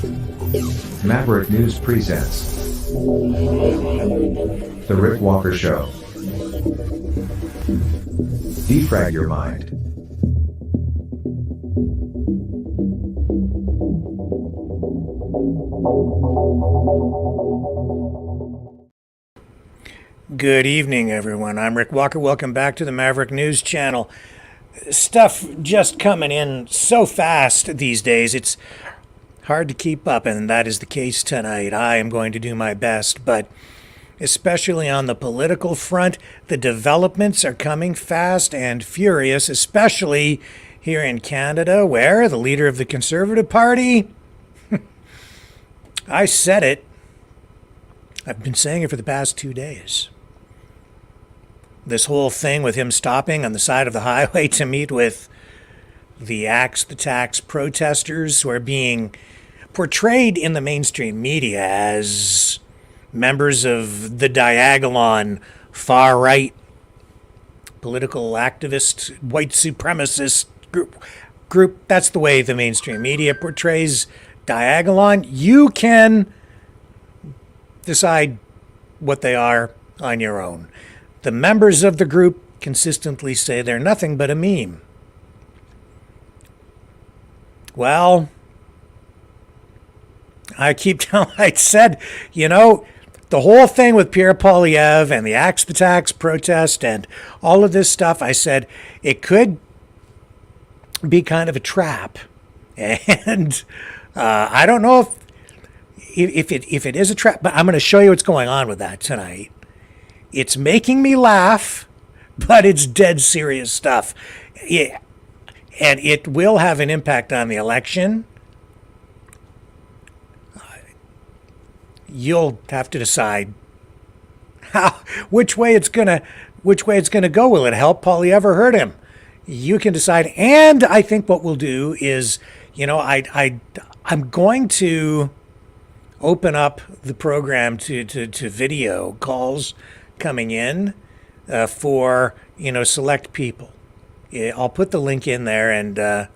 Maverick News presents The Rick Walker Show. Defrag your mind. Good evening, everyone. I'm Rick Walker. Welcome back to the Maverick News Channel. Stuff just coming in so fast these days, it's hard to keep up, and that is the case tonight. I am going to do my best, but especially on the political front, the developments are coming fast and furious, especially here in Canada, where the leader of the Conservative Party, I said it, I've been saying it for the past 2 days. This whole thing with him stopping on the side of the highway to meet with the Axe the Tax protesters who are being portrayed in the mainstream media as members of the Diagolon far-right political activist, white supremacist group. That's the way the mainstream media portrays Diagolon. You can decide what they are on your own. The members of the group consistently say they're nothing but a meme. Well, I said, the whole thing with Pierre Poilievre and the Axe the Tax protest and all of this stuff, I said it could be kind of a trap. And I don't know if it is a trap, but I'm going to show you what's going on with that tonight. It's making me laugh, but it's dead serious stuff. Yeah. And it will have an impact on the election. You'll have to decide which way it's gonna go. Will it help Poilievre or hurt him? You can decide. And I think what we'll do is, I'm going to open up the program to video calls coming in for select people. Yeah, I'll put the link in there, and I'll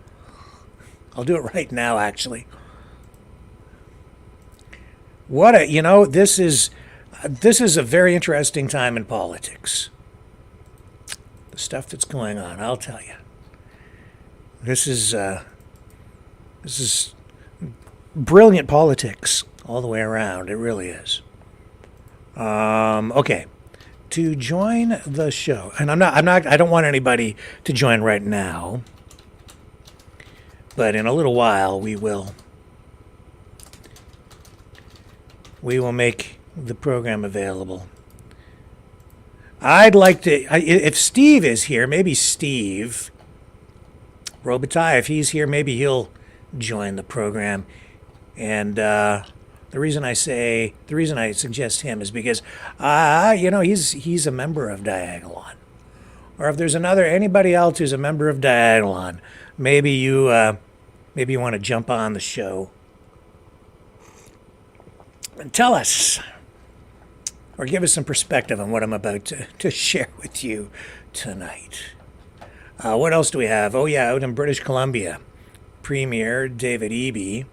do it right now. Actually, this is a very interesting time in politics. The stuff that's going on, I'll tell you. This is brilliant politics all the way around. It really is. Okay. To join the show, and I don't want anybody to join right now, but in a little while we will make the program available. I'd like to, if Steve is here, maybe Steve Robitaille, if he's here, maybe he'll join the program. And the reason I suggest him is because, he's a member of Diagolon. Or if there's anybody else who's a member of Diagolon, maybe you want to jump on the show and tell us, or give us some perspective on what I'm about to share with you tonight. What else do we have? Oh yeah, out in British Columbia, Premier David Eby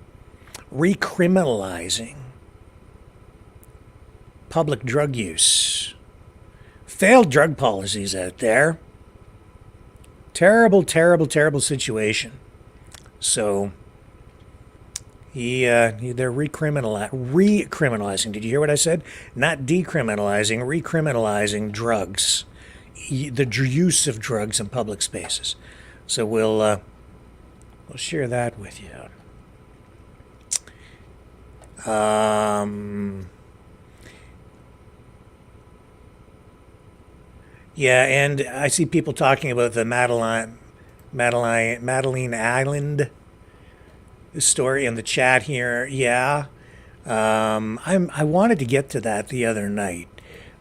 recriminalizing public drug use. Failed drug policies out there. Terrible, terrible, terrible situation. So they're recriminalizing. Did you hear what I said? Not decriminalizing, recriminalizing drugs. The use of drugs in public spaces. So we'll share that with you. Yeah, and I see people talking about the Madeline Island story in the chat here. Yeah, I wanted to get to that the other night.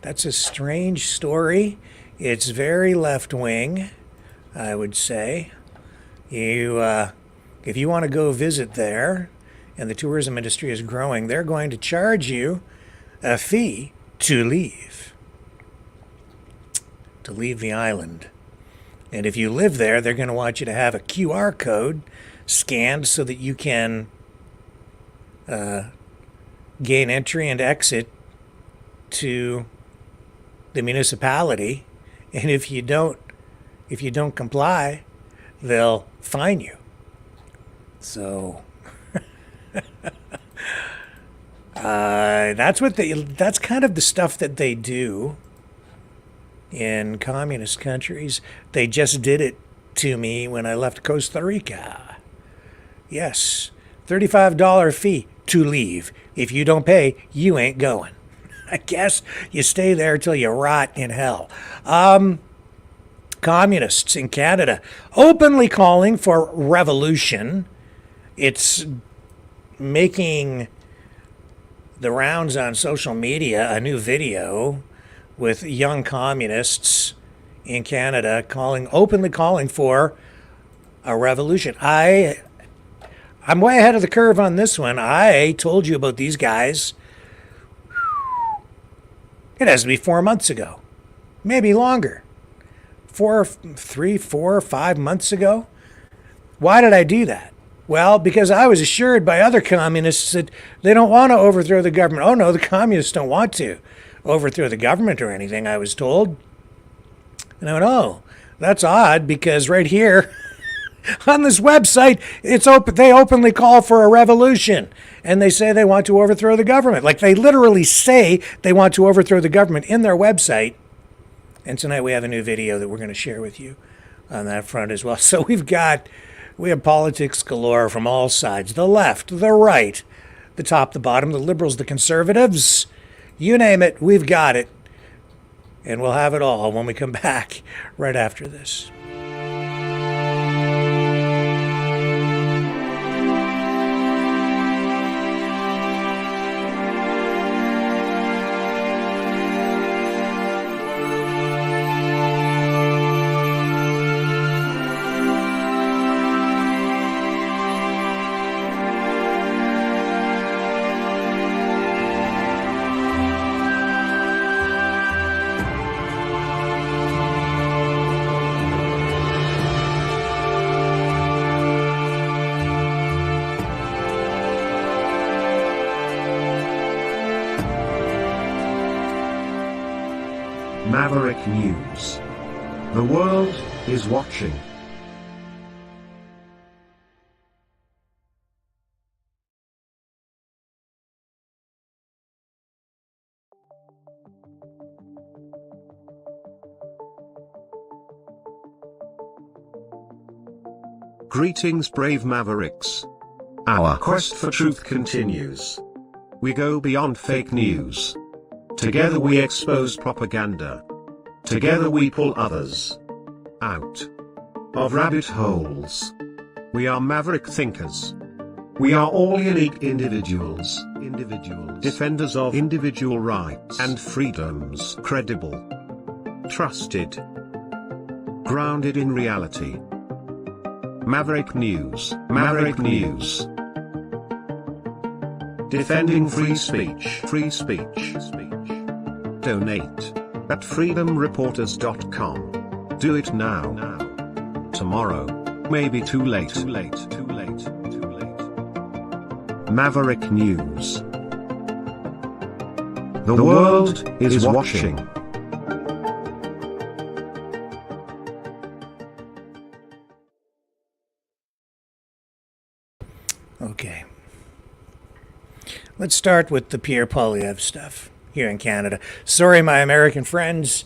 That's a strange story. It's very left wing, I would say. If you want to go visit there, and the tourism industry is growing, they're going to charge you a fee to leave the island. And if you live there, they're going to want you to have a QR code scanned so that you can gain entry and exit to the municipality, and if you don't comply, they'll fine you. So that's kind of the stuff that they do in communist countries. They just did it to me when I left Costa Rica. Yes, $35 fee to leave. If you don't pay, you ain't going. I guess you stay there till you rot in hell. Communists in Canada openly calling for revolution. It's making the rounds on social media, a new video with young communists in Canada openly calling for a revolution. I'm way ahead of the curve on this one. I told you about these guys. It has to be 4 months ago, maybe longer. 3, 4, 5 months ago. Why did I do that? Well, because I was assured by other communists that they don't want to overthrow the government. Oh no, the communists don't want to overthrow the government or anything, I was told. And I went, oh, that's odd, because right here on this website, it's open. They openly call for a revolution, and they say they want to overthrow the government. Like, they literally say they want to overthrow the government in their website. And tonight we have a new video that we're going to share with you on that front as well. So we have politics galore from all sides: the left, the right, the top, the bottom, the liberals, the conservatives. You name it, we've got it. And we'll have it all when we come back right after this. Maverick News. The world is watching. Greetings, brave Mavericks. Our quest for truth continues. We go beyond fake news. Together we expose propaganda. Together we pull others out of rabbit holes. We are maverick thinkers. We are all unique individuals, defenders of individual rights and freedoms, credible, trusted, grounded in reality. Maverick News, Maverick News. Defending free speech, free speech. Donate at freedomreporters.com. Do it now. Tomorrow may be too late. Maverick News. The world is watching. Okay. Let's start with the Pierre Poilievre stuff here in Canada. Sorry, my American friends.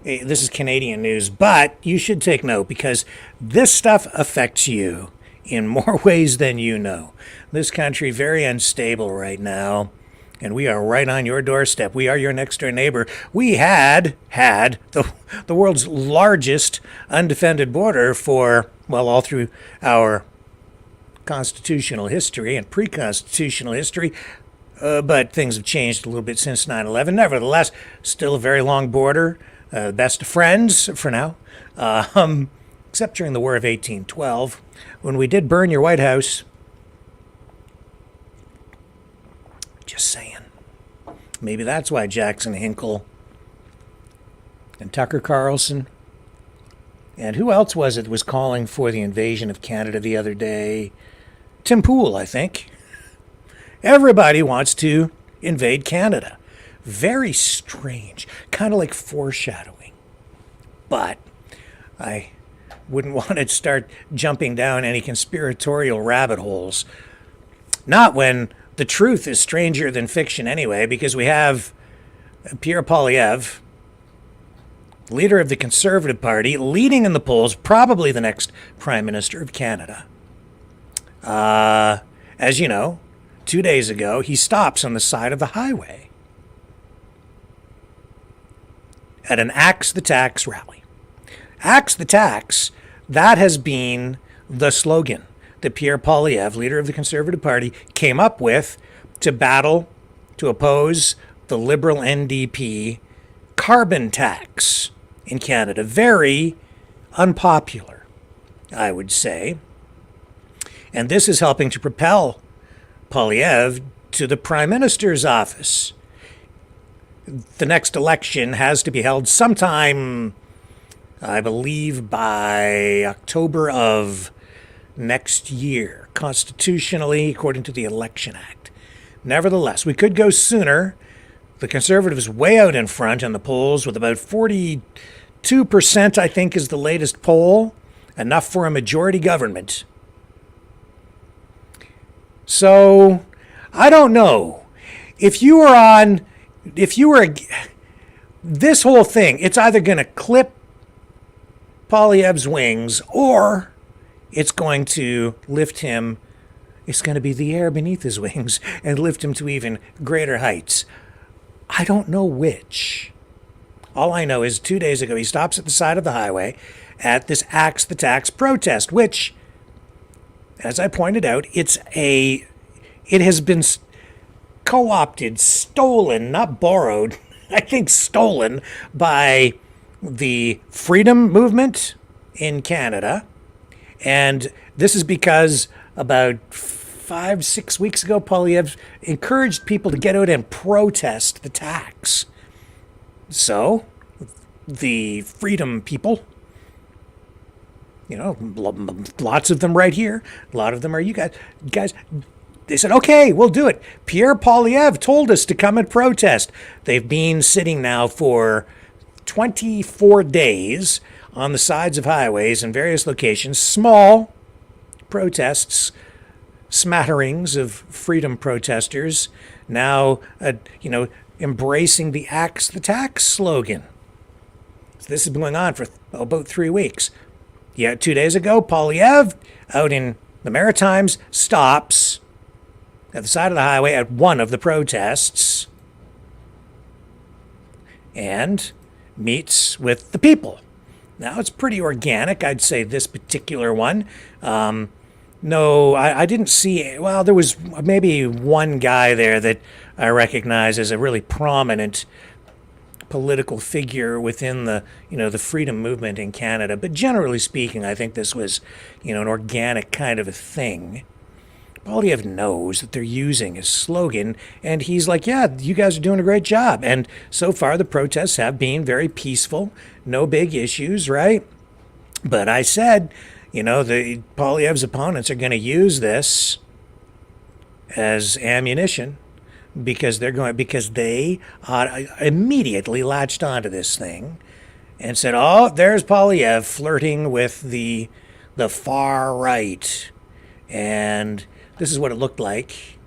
This is Canadian news, but you should take note, because this stuff affects you in more ways than you know. This country very unstable right now, and we are right on your doorstep. We are your next door neighbor. We had the world's largest undefended border for, well, all through our constitutional history and pre-constitutional history. But things have changed a little bit since 9/11. Nevertheless, still a very long border. Best of friends for now. Except during the War of 1812, when we did burn your White House. Just saying. Maybe that's why Jackson Hinkle and Tucker Carlson and who else was it was calling for the invasion of Canada the other day? Tim Pool, I think. everybody wants to invade Canada. Very strange, kind of like foreshadowing. But I wouldn't want to start jumping down any conspiratorial rabbit holes. Not when the truth is stranger than fiction anyway, because we have Pierre Poilievre, leader of the Conservative Party, leading in the polls, probably the next Prime Minister of Canada. As you know, 2 days ago, he stops on the side of the highway at an Axe the Tax rally. Axe the Tax, that has been the slogan that Pierre Poilievre, leader of the Conservative Party, came up with to battle, to oppose the Liberal NDP carbon tax in Canada. Very unpopular, I would say. And this is helping to propel Poilievre to the Prime Minister's office. The next election has to be held sometime, I believe, by October of next year, constitutionally, according to the Election Act. Nevertheless, we could go sooner. The Conservatives way out in front in the polls with about 42%, I think, is the latest poll. Enough for a majority government. So, I don't know. If you were this whole thing, it's either going to clip Poilievre's wings or it's going to lift him. It's going to be the air beneath his wings and lift him to even greater heights. I don't know which. All I know is 2 days ago he stops at the side of the highway at this Axe the Tax protest, which, as I pointed out, it has been co-opted, stolen, not borrowed, I think stolen by the freedom movement in Canada. And this is because about 5-6 weeks ago, Poilievre encouraged people to get out and protest the tax. So, the freedom people, lots of them right here, a lot of them are you guys, they said, okay, we'll do it. Pierre Poilievre told us to come and protest. They've been sitting now for 24 days on the sides of highways in various locations, small protests, smatterings of freedom protesters, now, embracing the Axe the Tax slogan. So this has been going on for about 3 weeks. Yeah, 2 days ago, Poilievre, out in the Maritimes, stops at the side of the highway at one of the protests and meets with the people. Now, it's pretty organic, I'd say, this particular one. No, I didn't see, well, there was maybe one guy there that I recognize as a really prominent political figure within the freedom movement in Canada. But generally speaking, I think this was, an organic kind of a thing. Poilievre knows that they're using his slogan, and he's like, yeah, you guys are doing a great job. And so far, the protests have been very peaceful, no big issues, right? But I said, the Poilievre's opponents are going to use this as ammunition because they immediately latched onto this thing and said, oh, there's Poilievre flirting with the far right. And this is what it looked like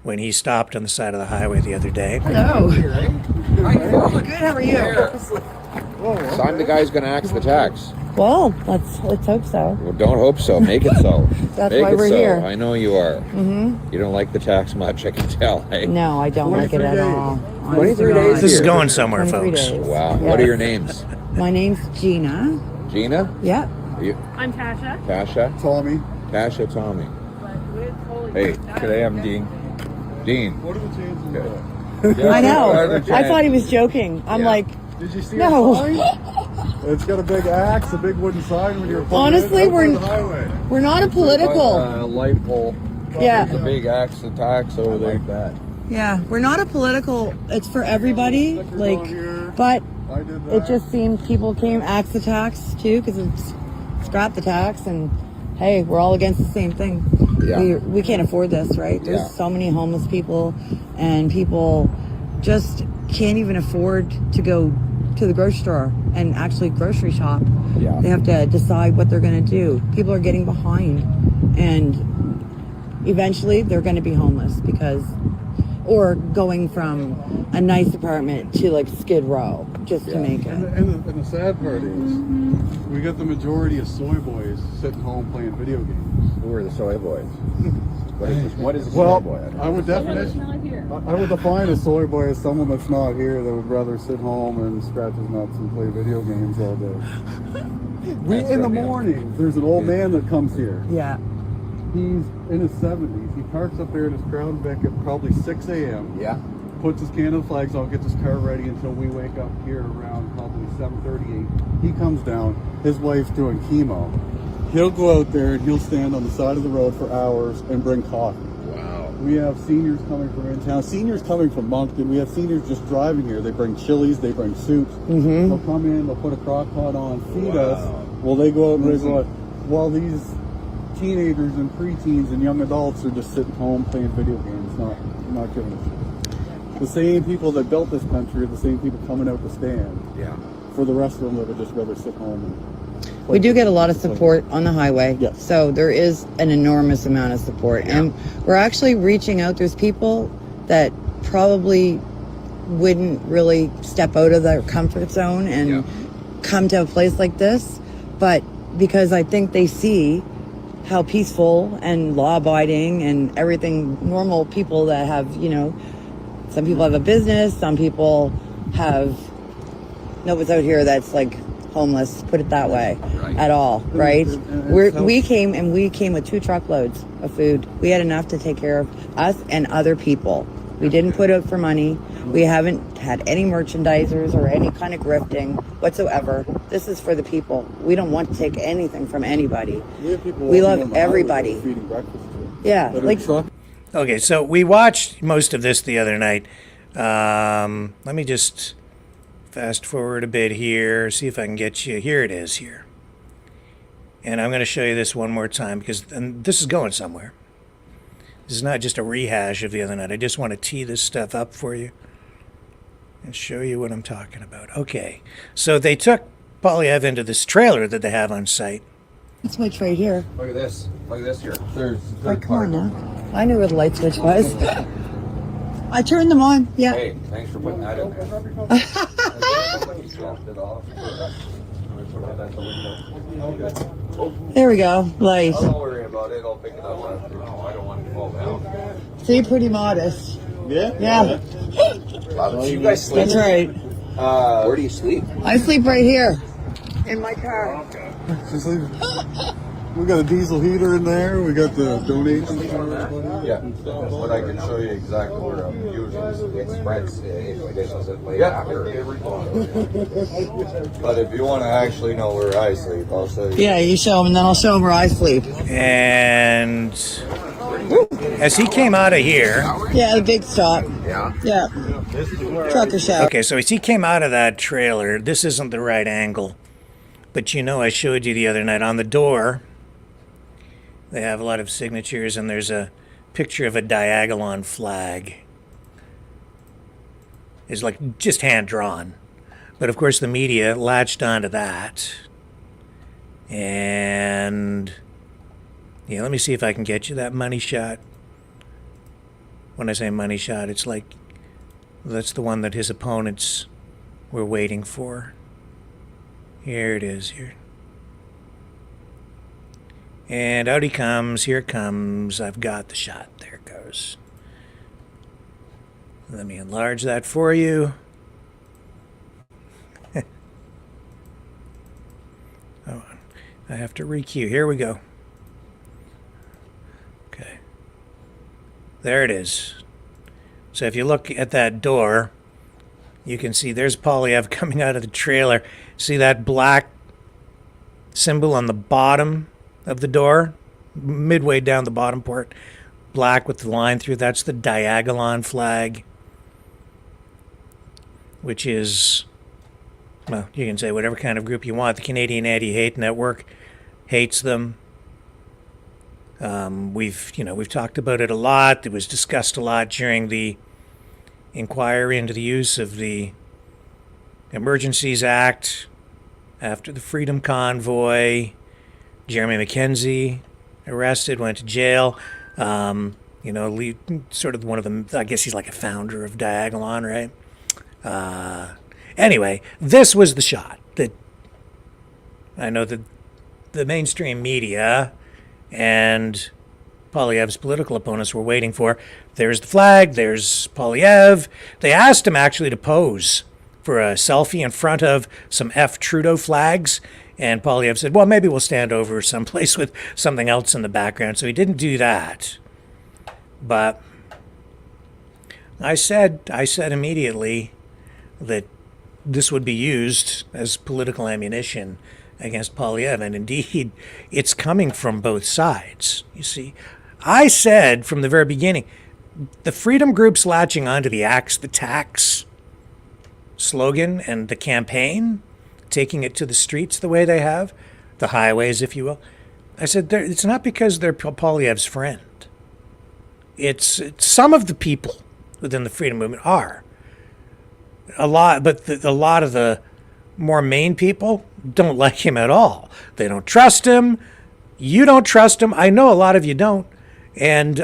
when he stopped on the side of the highway the other day. Hello. Good, how are you? So I'm the guy who's going to axe the tax. Well, let's hope so. Well, don't hope so. Make it so. That's Make why it we're so. here. I know you are. Mm-hmm. You don't like the tax much, I can tell. Eh? No, I don't like it at all. 23 days. This is here. going somewhere, 23 folks. days. Wow. Yes. What are your names? My name's Gina. Gina? Yep. I'm Tasha. Tasha? Tommy. Tasha, Tommy. Hey, today I'm Dean. Dean. What are the chances of that? I know. what are the I chances? thought he was joking. I'm Yeah. like, Did you see No. a sign? It's got a big axe, a big wooden sign when you're Honestly, on the highway. we're not a political. light pole. Yeah. There's a big axe to tax over there. Like that. Yeah, we're not a political. It's for everybody. Stickers Like, on here. but I did that. it just seemed people came axe the tax too because it's scrap the tax and hey, we're all against the same thing. Yeah. We can't afford this, right? There's Yeah. so many homeless people, and people just can't even afford to go to the grocery store and actually grocery shop. Yeah. They have to decide what they're going to do. People are getting behind, and eventually they're going to be homeless or going from a nice apartment to like Skid Row just to make it. And the sad part is, we got the majority of soy boys sitting home playing video games. Who are the soy boys? What is a soy Well, boy? I would define a soy boy as someone that's not here that would rather sit home and scratch his nuts and play video games all day. In the morning, there's an old man that comes here. Yeah. He's in his 70s. He parks up there in his Crown Vic at probably 6 a.m. Yeah. Puts his Canada flags on, gets his car ready until we wake up here around probably 7:38. He comes down. His wife's doing chemo. He'll go out there and he'll stand on the side of the road for hours and bring coffee. Wow. We have seniors coming from in town, seniors coming from Moncton. We have seniors just driving here. They bring chilies, they bring soups. They'll come in, they'll put a crock pot on, feed us. While they go out and raise a lot. While these teenagers and preteens and young adults are just sitting home playing video games, not giving a shit. The same people that built this country are the same people coming out to stand. Yeah. For the rest of them that would just rather sit home and play We do get a lot of video games. support on the highway. Yes. So there is an enormous amount of support. And we're actually reaching out. There's people that probably wouldn't really step out of their comfort zone and come to a place like this. But because I think they see how peaceful and law-abiding and everything, normal people that have, some people have a business, some people have, nobody's out here that's like homeless, put it that way, at all, right? We came with 2 truckloads of food. We had enough to take care of us and other people. We didn't put out for money. We haven't had any merchandisers or any kind of grifting whatsoever. This is for the people. We don't want to take anything from anybody. We love everybody. Feeding breakfast to them. Yeah, But like it's not- Okay, so we watched most of this the other night. Let me just fast forward a bit here, see if I can get you. Here it is here. And I'm going to show you this one more time because this is going somewhere. This is not just a rehash of the other night. I just want to tee this stuff up for you and show you what I'm talking about. Okay, so they took Polyev into this trailer that they have on site. light switch right here. Look at this. Look at this here. There's Like, come on now. I knew where the light switch was. I turned them on. Yeah. Hey, thanks for putting that in there. There we go. Light. Don't worry about it. I'll pick it up after. No, I don't want it to fall down. See, pretty modest. Yeah. Yeah, You guys sleep? that's right. Where do you sleep? I sleep right here in my car. Just leave. We got a diesel heater in there. We got the donations for everybody. Yeah, but I can show you exactly where I'm using it spreads after. But if you want to actually know where I sleep, I'll show you. Yeah, you show them, and then I'll show them where I sleep. And as he came out of here, Yeah, the big stop. Yeah. Trucker shop. okay, so as he came out of that trailer, this isn't the right angle, but I showed you the other night on the door. They have a lot of signatures, and there's a picture of a Diagolon flag. It's like just hand drawn, but of course the media latched onto that. And let me see if I can get you that money shot. When I say money shot, it's like that's the one that his opponents were waiting for. Here it is here. And out he comes. Here it comes. I've got the shot. There it goes. Let me enlarge that for you. Hold on. I have to recue. Here we go. Okay. There it is. So if you look at that door, you can see there's Polyev coming out of the trailer. See that black symbol on the bottom of the door? Midway down the bottom port. Black with the line through. That's the Diagolon flag. Which is, well, you can say whatever kind of group you want. The Canadian Anti-Hate Network hates them. We've talked about it a lot. It was discussed a lot during the inquiry into the use of the Emergencies Act after the Freedom Convoy. Jeremy McKenzie arrested, went to jail. Sort of one of them. I guess he's like a founder of Diagolon, right? Anyway, this was the shot that I know that the mainstream media and Poilievre's political opponents were waiting for. There's the flag, there's Poilievre. They asked him actually to pose for a selfie in front of some F. Trudeau flags, and Poilievre said, well, maybe we'll stand over someplace with something else in the background. So he didn't do that. But I said immediately that this would be used as political ammunition against Poilievre, and indeed, it's coming from both sides. You see, I said from the very beginning, the freedom groups latching onto the Axe the Tax slogan and the campaign, taking it to the streets the way they have, the highways, if you will. I said, it's not because they're Poilievre's friend. It's some of the people within the freedom movement are. A lot, but a lot of the more main people don't like him at all. They don't trust him. You don't trust him. I know a lot of you don't. And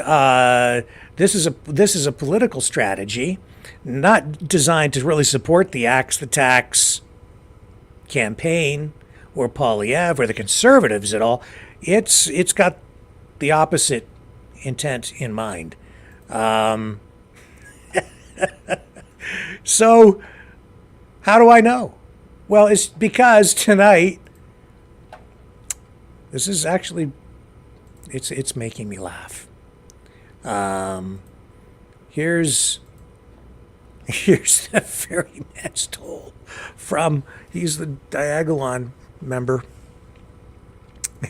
this is a political strategy, not designed to really support the Axe the Tax campaign or Poilievre or the Conservatives at all. It's got the opposite intent in mind. So, how do I know? Well, it's because tonight, this is actually, it's making me laugh. Here's the ferryman's toll from, he's the Diagolon member.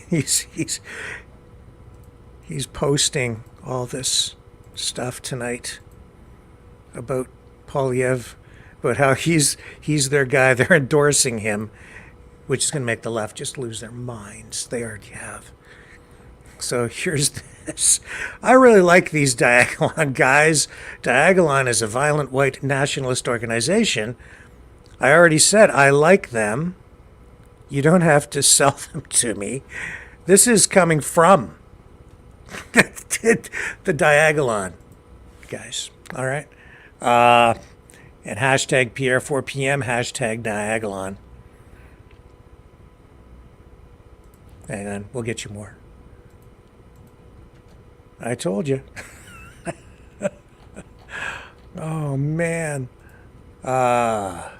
He's posting all this stuff tonight about Poilievre, about how he's their guy. They're endorsing him, which is going to make the left just lose their minds. They already have. So here's this. I really like these Diagolon guys. Diagolon is a violent white nationalist organization. I already said I like them. You don't have to sell them to me. This is coming from the Diagolon guys. All right. And hashtag Pierre 4 p.m. hashtag Diagolon. Hang on, we'll get you more. I told you. Oh man. What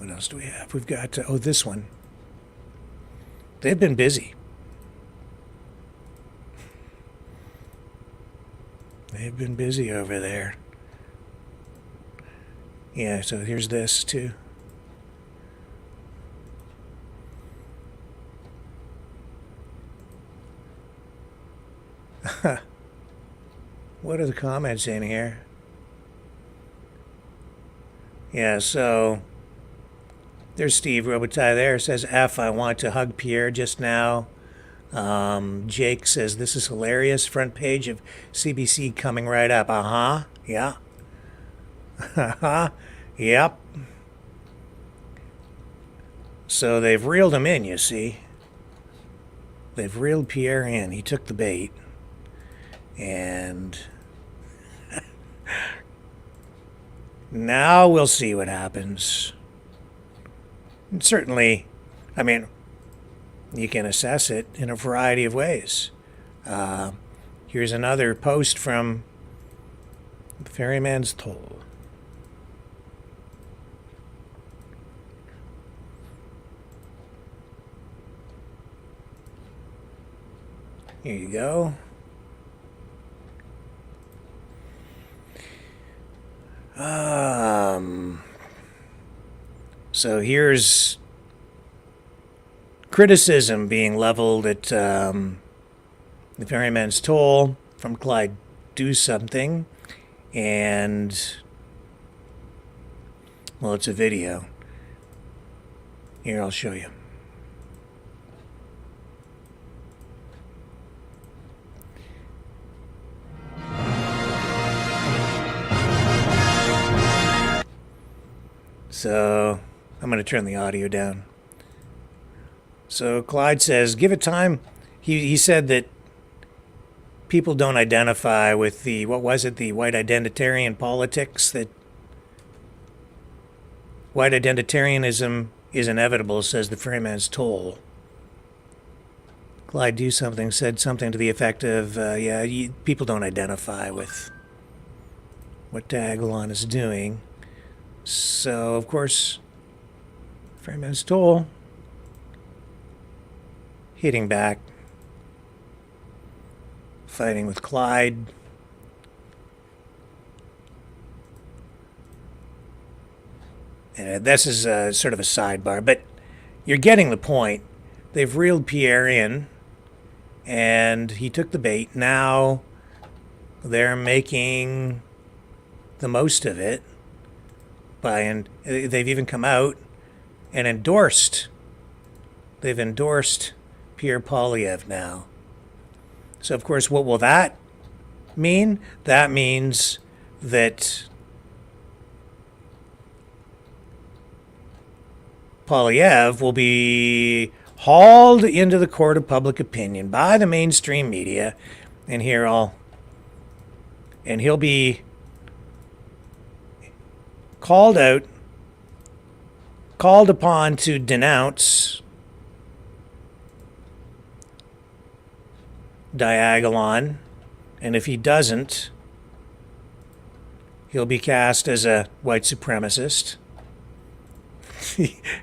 else do we have? We've got this one. They've been busy. They've been busy over there. Yeah, so here's this too. What are the comments in here? Yeah, so there's Steve Robitaille there. Says, F, I want to hug Pierre just now. Jake says, this is hilarious. Front page of CBC coming right up. Uh-huh. Yeah. Uh-huh. Yep. So they've reeled him in, you see. They've reeled Pierre in. He took the bait. And now we'll see what happens. And certainly, I mean, you can assess it in a variety of ways. Here's another post from the Ferryman's Toll. Here you go. So here's criticism being leveled at the Ferryman's Toll from Clyde Do Something, and well, it's a video. Here, I'll show you. So I'm going to turn the audio down. So Clyde says, give it time. He said that people don't identify with the, what was it, the white identitarian politics, that white identitarianism is inevitable, says the Freeman's Toll. Clyde said something to the effect of, people don't identify with what Diagolon is doing. So, of course, Freeman's Toll hitting back, fighting with Clyde. And this is sort of a sidebar, but you're getting the point. They've reeled Pierre in, and he took the bait. Now they're making the most of it and they've even come out and endorsed. They've endorsed Pierre Poilievre now. So, of course, what will that mean? That means that Poilievre will be hauled into the court of public opinion by the mainstream media, and he'll be called upon to denounce Diagolon, and if he doesn't, he'll be cast as a white supremacist.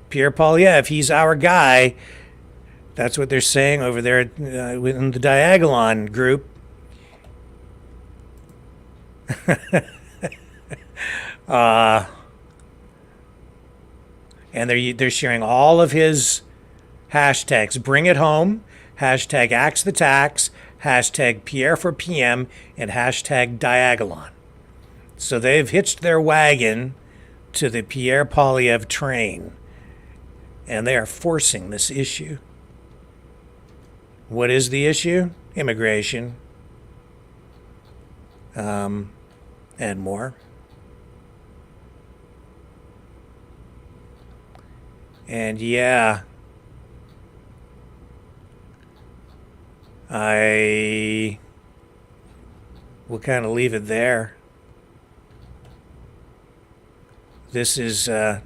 Pierre Poilievre, he's our guy. That's what they're saying over there within the Diagolon group. And they're sharing all of his hashtags. Bring it home, hashtag Axe the Tax, hashtag Pierre for PM, and hashtag Diagolon. So they've hitched their wagon to the Pierre Poilievre train, and they are forcing this issue. What is the issue? Immigration. And more. And yeah, I will kind of leave it there. This is, as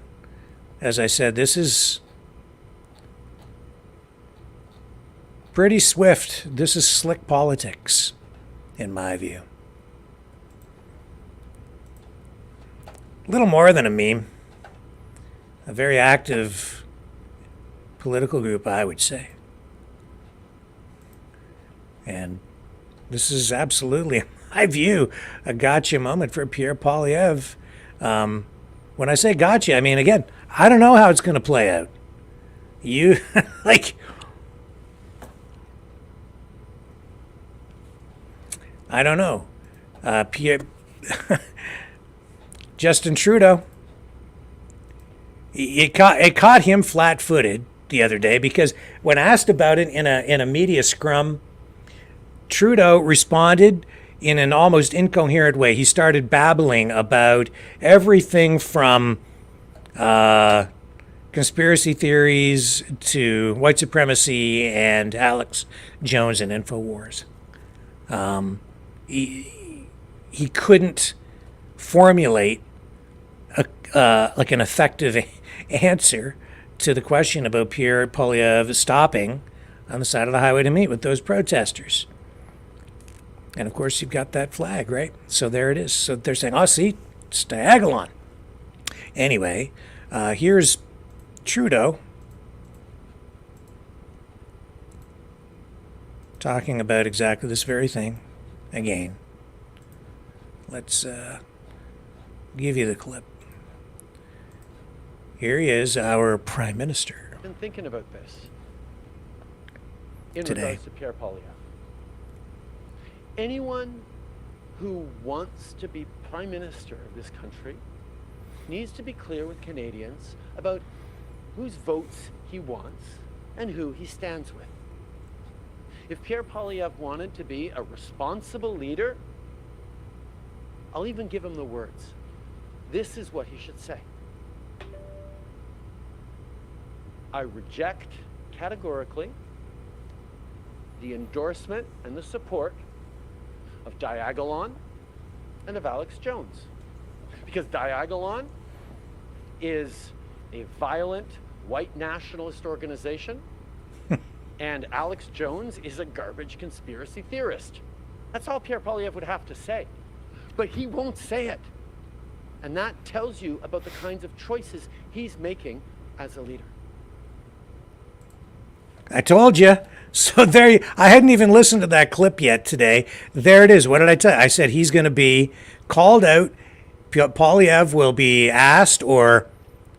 I said, this is pretty swift. This is slick politics, in my view. A little more than a meme. A very active political group, I would say. And this is absolutely, in my view, a gotcha moment for Pierre Poilievre. When I say gotcha, I mean, again, I don't know how it's going to play out. You, I don't know. Pierre, Justin Trudeau, it caught him flat-footed the other day, because when asked about it in a media scrum, Trudeau responded in an almost incoherent way. He started babbling about everything from conspiracy theories to white supremacy and Alex Jones and InfoWars. He couldn't formulate an effective answer to the question about Pierre Poilievre stopping on the side of the highway to meet with those protesters. And of course, you've got that flag, right? So there it is. So they're saying, oh, see, it's Diagolon. Anyway, here's Trudeau talking about exactly this very thing again. Let's give you the clip. Here he is, our Prime Minister. I've been thinking about this in today. Regards to Pierre Poilievre. Anyone who wants to be Prime Minister of this country needs to be clear with Canadians about whose votes he wants and who he stands with. If Pierre Poilievre wanted to be a responsible leader, I'll even give him the words. This is what he should say. I reject categorically the endorsement and the support of Diagolon and of Alex Jones. Because Diagolon is a violent white nationalist organization and Alex Jones is a garbage conspiracy theorist. That's all Pierre Poilievre would have to say. But he won't say it. And that tells you about the kinds of choices he's making as a leader. I told you. So there, I hadn't even listened to that clip yet today. There it is. What did I tell you? I said he's going to be called out. Poilievre will be asked, or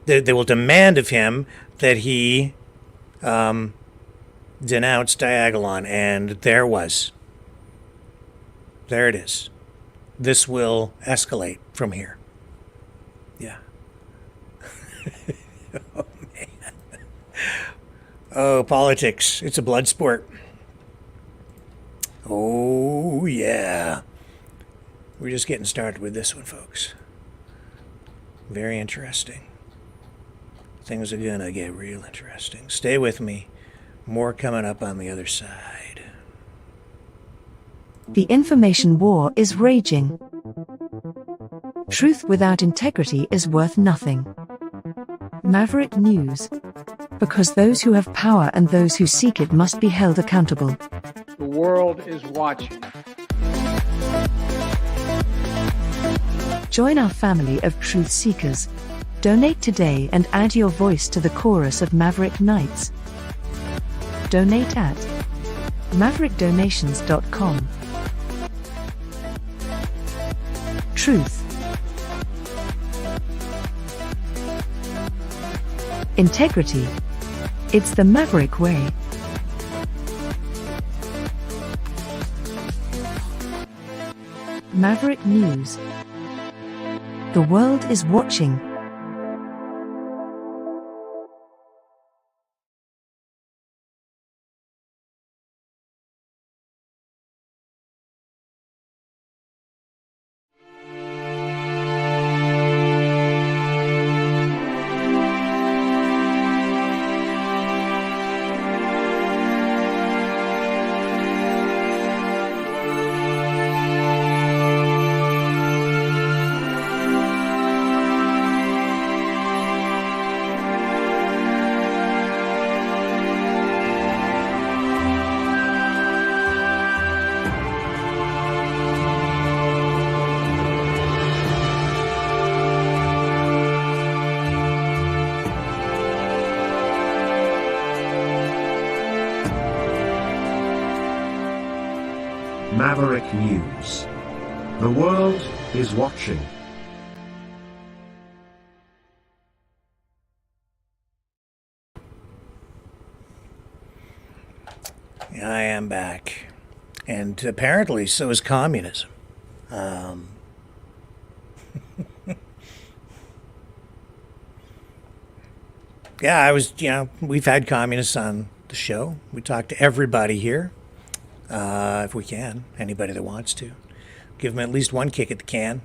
they will demand of him that he denounce Diagolon. And there was. There it is. This will escalate from here. Yeah. Oh, man. Oh, politics. It's a blood sport. Oh, yeah. We're just getting started with this one, folks. Very interesting. Things are going to get real interesting. Stay with me. More coming up on the other side. The information war is raging. Truth without integrity is worth nothing. Maverick News. Because those who have power and those who seek it must be held accountable. The world is watching. Join our family of truth seekers. Donate today and add your voice to the chorus of Maverick Knights. Donate at maverickdonations.com. Truth. Integrity. It's the Maverick way. Maverick News. The world is watching. Maverick News. The world is watching. I am back. And apparently so is communism. Yeah, we've had communists on the show. We talk to everybody here. If we can, anybody that wants to. Give them at least one kick at the can.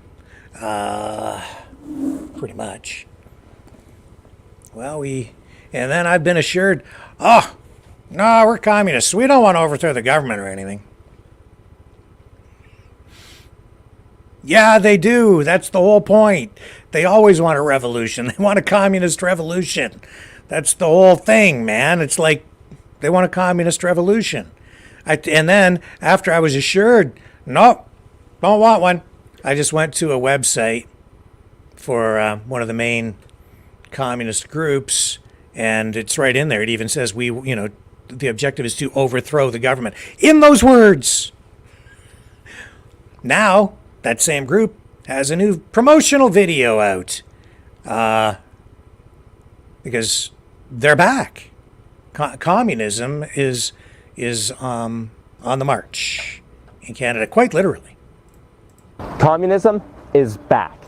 Pretty much. Well, and then I've been assured, oh, no, we're communists. We don't want to overthrow the government or anything. Yeah, they do. That's the whole point. They always want a revolution. They want a communist revolution. That's the whole thing, man. It's like they want a communist revolution. And then, after I was assured, nope, don't want one, I just went to a website for one of the main communist groups, and it's right in there. It even says the objective is to overthrow the government. In those words! Now, that same group has a new promotional video out. Because they're back. Communism is on the march in Canada, quite literally. Communism is back.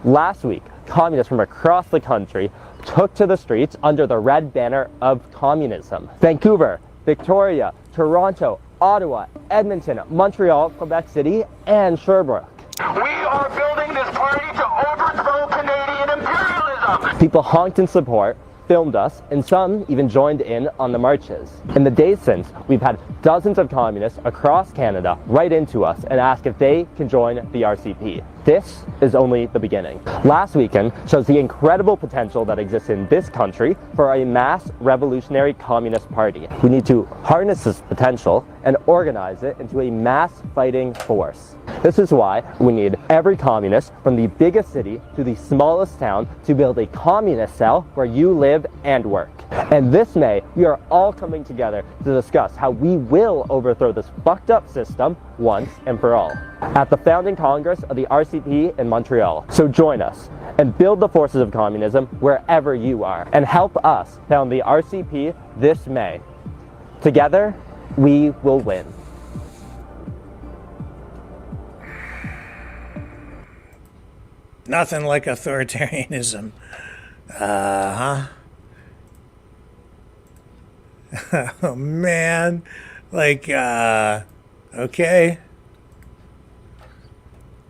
Last week, communists from across the country took to the streets under the red banner of communism. Vancouver, Victoria, Toronto, Ottawa, Edmonton, Montreal, Quebec City, and Sherbrooke. We are building this party to overthrow Canadian imperialism. People honked in support filmed us, and some even joined in on the marches. In the days since, we've had dozens of communists across Canada write into us and ask if they can join the RCP. This is only the beginning. Last weekend shows the incredible potential that exists in this country for a mass revolutionary communist party. We need to harness this potential and organize it into a mass fighting force. This is why we need every communist from the biggest city to the smallest town to build a communist cell where you live and work. And this May, we are all coming together to discuss how we will overthrow this fucked up system once and for all at the founding Congress of the RCP in Montreal. So join us and build the forces of communism wherever you are and help us found the RCP this May. Together, we will win. Nothing like authoritarianism. Oh man, like, okay.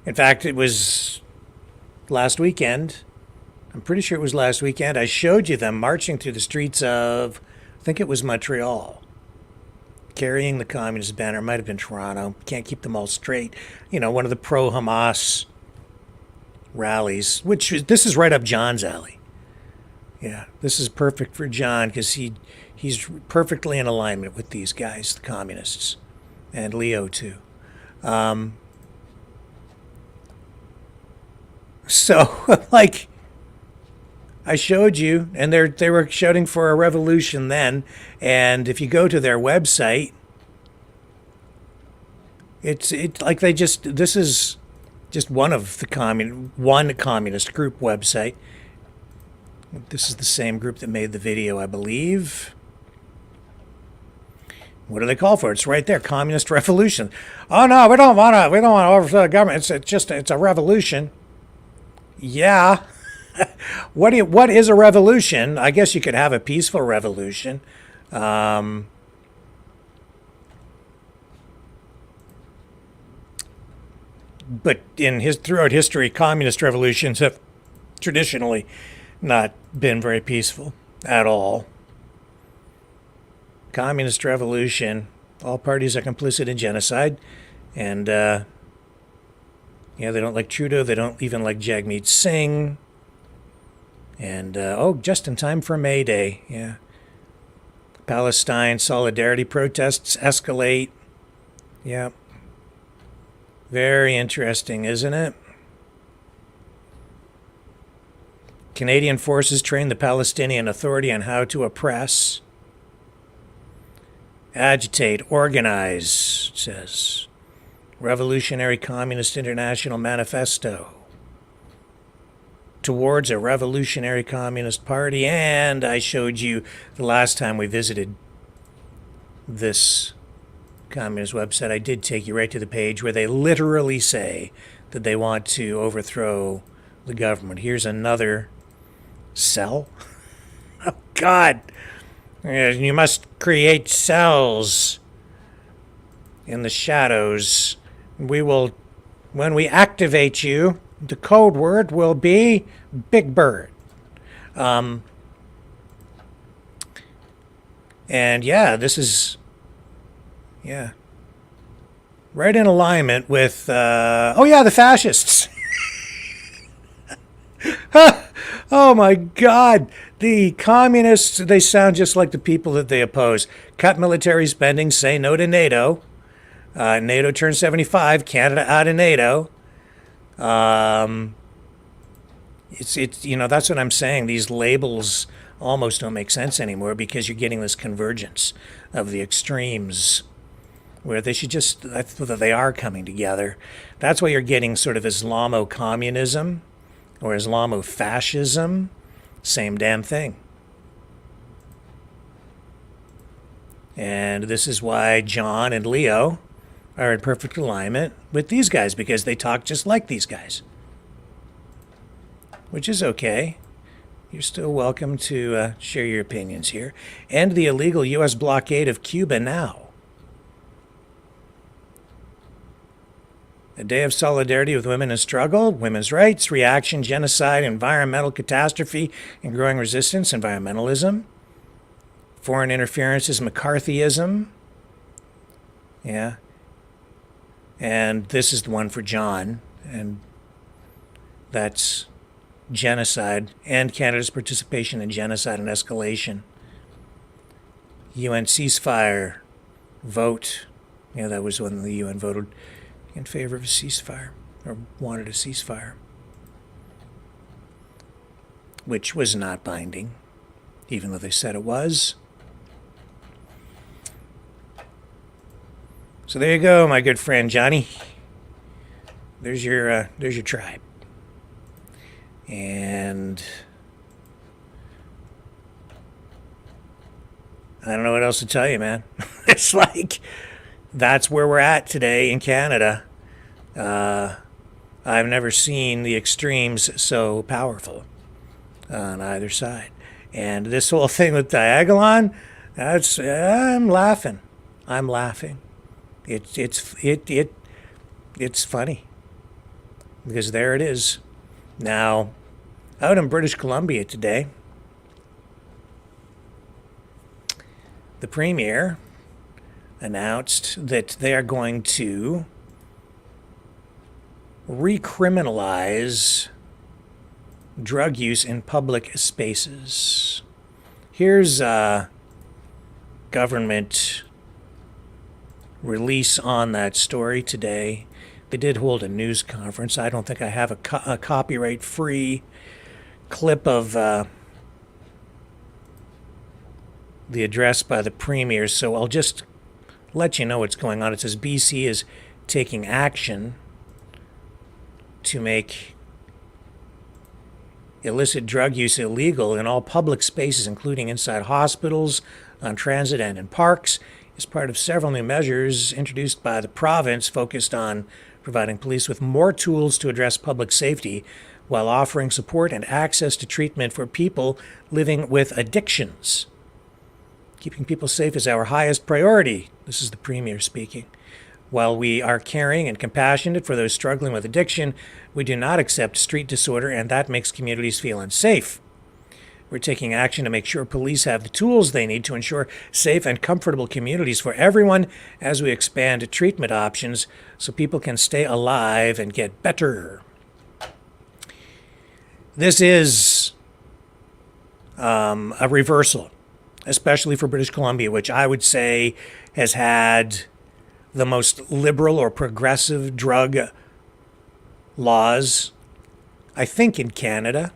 In fact, it was last weekend. I'm pretty sure it was last weekend. I showed you them marching through the streets of, I think it was Montreal, carrying the communist banner. It might have been Toronto. Can't keep them all straight. You know, one of the pro-Hamas rallies, which this is right up John's alley. Yeah, this is perfect for John because he's perfectly in alignment with these guys, the communists, and Leo too. So, like, I showed you, and they were shouting for a revolution then. And if you go to their website, it's like this is just one of the one communist group website. This is the same group that made the video, I believe. What do they call for? It's right there, communist revolution. Oh no, we don't want to overthrow the government. It's a revolution. Yeah. What is a revolution? I guess you could have a peaceful revolution. But throughout history, communist revolutions have traditionally not been very peaceful at all. Communist revolution, all parties are complicit in genocide, and they don't like Trudeau, they don't even like Jagmeet Singh, and just in time for May Day, yeah. Palestine solidarity protests escalate, yeah. Very interesting, isn't it? Canadian forces train the Palestinian Authority on how to oppress. Agitate, organize, it says. Revolutionary Communist International Manifesto. Towards a revolutionary communist party. And I showed you the last time we visited this communist website, I did take you right to the page where they literally say that they want to overthrow the government. Here's another cell. Oh, God. You must create cells in the shadows. When we activate you, the code word will be Big Bird. And yeah, this is, yeah, right in alignment with, the fascists. Oh my God. The communists, they sound just like the people that they oppose. Cut military spending, say no to NATO. NATO turns 75, Canada out of NATO. It's that's what I'm saying. These labels almost don't make sense anymore because you're getting this convergence of the extremes where they are coming together. That's why you're getting sort of Islamo-communism or Islamo-fascism. Same damn thing. And this is why John and Leo are in perfect alignment with these guys, because they talk just like these guys. Which is okay. You're still welcome to share your opinions here. End the illegal U.S. blockade of Cuba now. A day of solidarity with women in struggle, women's rights, reaction, genocide, environmental catastrophe, and growing resistance, environmentalism. Foreign interference is McCarthyism. Yeah. And this is the one for John, and that's genocide and Canada's participation in genocide and escalation. UN ceasefire vote. Yeah, that was when the UN voted in favor of a ceasefire, or wanted a ceasefire, which was not binding, even though they said it was. So there you go, my good friend Johnny. There's your tribe. And I don't know what else to tell you, man. It's like, that's where we're at today in Canada. I've never seen the extremes so powerful on either side. And this whole thing with Diagolon, I'm laughing. It's funny, because there it is. Now, out in British Columbia today, the Premier announced that they are going to recriminalize drug use in public spaces. Here's a government release on that story today. They did hold a news conference. I don't think I have a copyright-free clip of the address by the Premier, so I'll just let you know what's going on. It says BC is taking action to make illicit drug use illegal in all public spaces, including inside hospitals, on transit, and in parks, as part of several new measures introduced by the province focused on providing police with more tools to address public safety while offering support and access to treatment for people living with addictions. Keeping people safe is our highest priority. This is the Premier speaking. While we are caring and compassionate for those struggling with addiction, we do not accept street disorder, and that makes communities feel unsafe. We're taking action to make sure police have the tools they need to ensure safe and comfortable communities for everyone as we expand treatment options so people can stay alive and get better. This is a reversal, especially for British Columbia, which I would say has had the most liberal or progressive drug laws, I think, in Canada.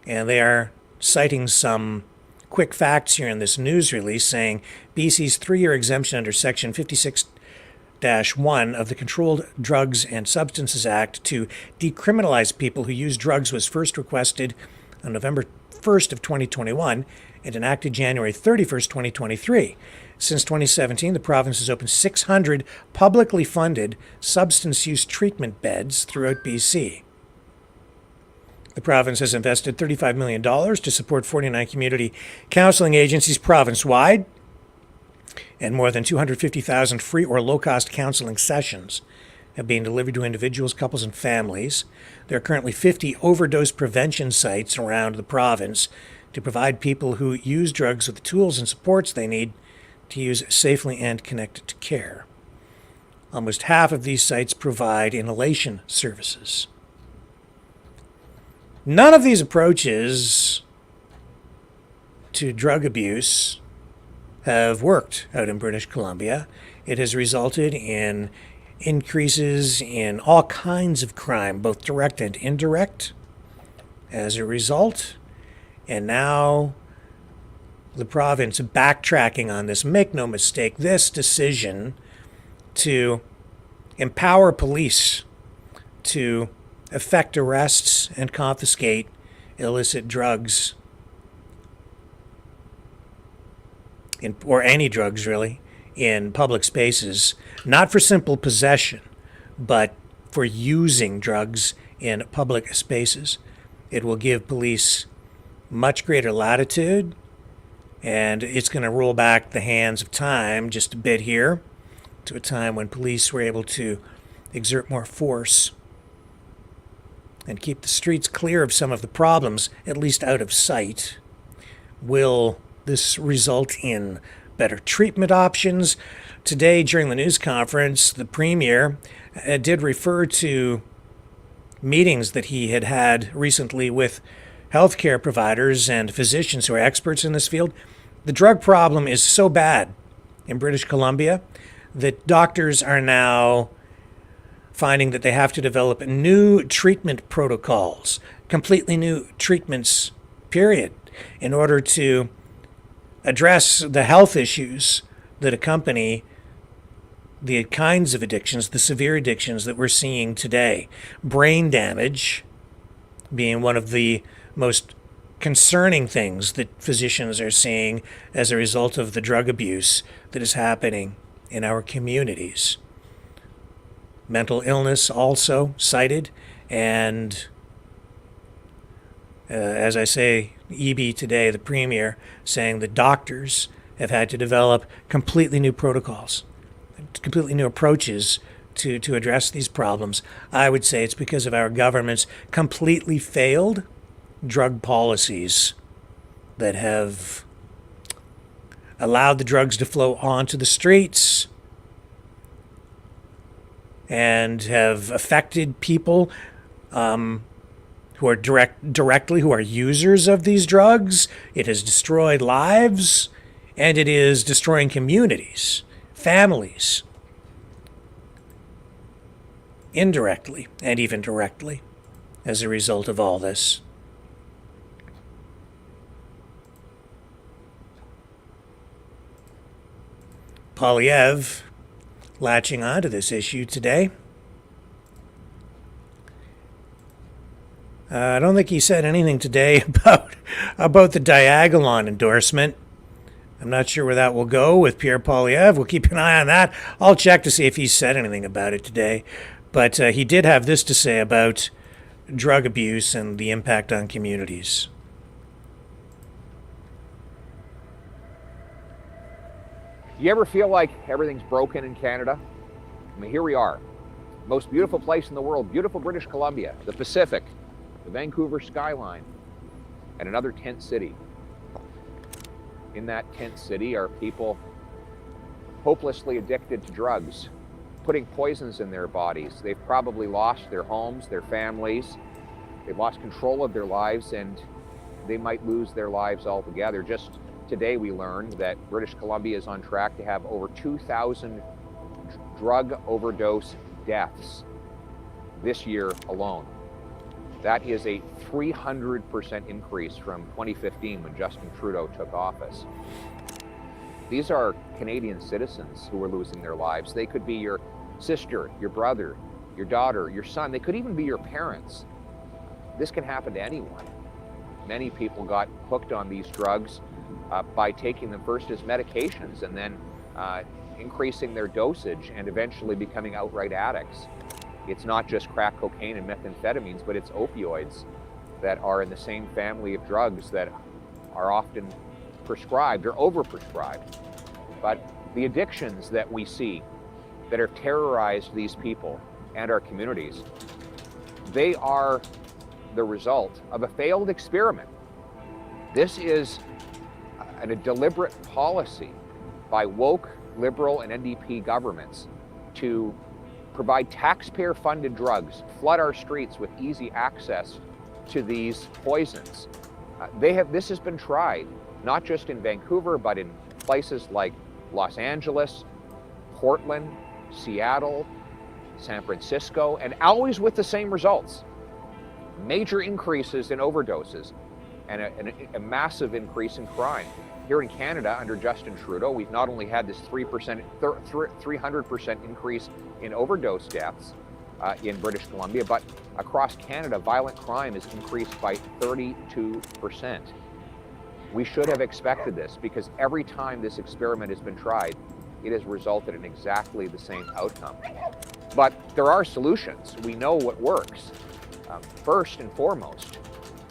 And they are citing some quick facts here in this news release, saying BC's 3-year exemption under Section 56-1 of the Controlled Drugs and Substances Act to decriminalize people who use drugs was first requested on November 1st of 2021 and enacted January 31st, 2023. Since 2017, the province has opened 600 publicly funded substance use treatment beds throughout BC. The province has invested $35 million to support 49 community counseling agencies province-wide, and more than 250,000 free or low-cost counseling sessions have been delivered to individuals, couples, and families. There are currently 50 overdose prevention sites around the province to provide people who use drugs with the tools and supports they need to use safely and connected to care. Almost half of these sites provide inhalation services. None of these approaches to drug abuse have worked out in British Columbia. It has resulted in increases in all kinds of crime, both direct and indirect, as a result. And now the province backtracking on this. Make no mistake, this decision to empower police to effect arrests and confiscate illicit drugs, or any drugs really, in public spaces, not for simple possession, but for using drugs in public spaces. It will give police much greater latitude, and it's going to roll back the hands of time just a bit here to a time when police were able to exert more force and keep the streets clear of some of the problems, at least out of sight, will this result in better treatment options? Today, during the news conference, the Premier did refer to meetings that he had had recently with healthcare providers and physicians who are experts in this field. The drug problem is so bad in British Columbia that doctors are now finding that they have to develop new treatment protocols, completely new treatments, period, in order to address the health issues that accompany the kinds of addictions, the severe addictions that we're seeing today. Brain damage being one of the most concerning things that physicians are seeing as a result of the drug abuse that is happening in our communities. Mental illness also cited, and as I say, EB today, the Premier, saying that doctors have had to develop completely new protocols, completely new approaches to address these problems. I would say it's because of our government's completely failed drug policies that have allowed the drugs to flow onto the streets and have affected people who are directly who are users of these drugs. It has destroyed lives, and it is destroying communities, families, indirectly and even directly as a result of all this. Polyev latching onto this issue today. I don't think he said anything today about the Diagolon endorsement. I'm not sure where that will go with Pierre Polyev. We'll keep an eye on that. I'll check to see if he said anything about it today. But he did have this to say about drug abuse and the impact on communities. You ever feel like everything's broken in Canada? I mean, here we are. Most beautiful place in the world, beautiful British Columbia, the Pacific, the Vancouver skyline, and another tent city. In that tent city are people hopelessly addicted to drugs, putting poisons in their bodies. They've probably lost their homes, their families. They've lost control of their lives, and they might lose their lives altogether. Just today we learned that British Columbia is on track to have over 2,000 drug overdose deaths this year alone. That is a 300% increase from 2015 when Justin Trudeau took office. These are Canadian citizens who are losing their lives. They could be your sister, your brother, your daughter, your son. They could even be your parents. This can happen to anyone. Many people got hooked on these drugs by taking them first as medications and then increasing their dosage and eventually becoming outright addicts. It's not just crack cocaine and methamphetamines, but it's opioids that are in the same family of drugs that are often prescribed or overprescribed. But the addictions that we see that have terrorized these people and our communities, they are the result of a failed experiment. This is a deliberate policy by woke, Liberal, and NDP governments to provide taxpayer-funded drugs, flood our streets with easy access to these poisons. This has been tried, not just in Vancouver, but in places like Los Angeles, Portland, Seattle, San Francisco, and always with the same results. Major increases in overdoses and a massive increase in crime. Here in Canada, under Justin Trudeau, we've not only had this 300% increase in overdose deaths in British Columbia, but across Canada, violent crime has increased by 32%. We should have expected this because every time this experiment has been tried, it has resulted in exactly the same outcome. But there are solutions. We know what works. First and foremost,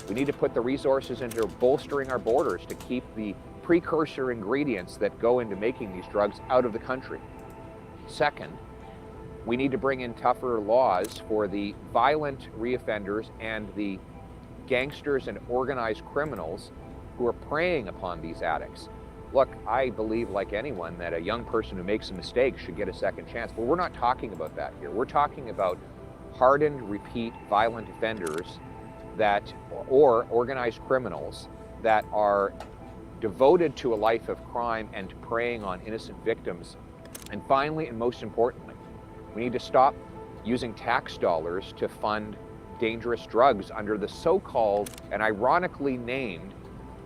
we need to put the resources into bolstering our borders to keep the precursor ingredients that go into making these drugs out of the country. Second, We need to bring in tougher laws for the violent reoffenders and the gangsters and organized criminals who are preying upon these addicts. Look, I believe, like anyone, that a young person who makes a mistake should get a second chance, but we're not talking about that here. We're talking about hardened, repeat, violent offenders or organized criminals that are devoted to a life of crime and preying on innocent victims. And finally, and most importantly, we need to stop using tax dollars to fund dangerous drugs under the so-called and ironically named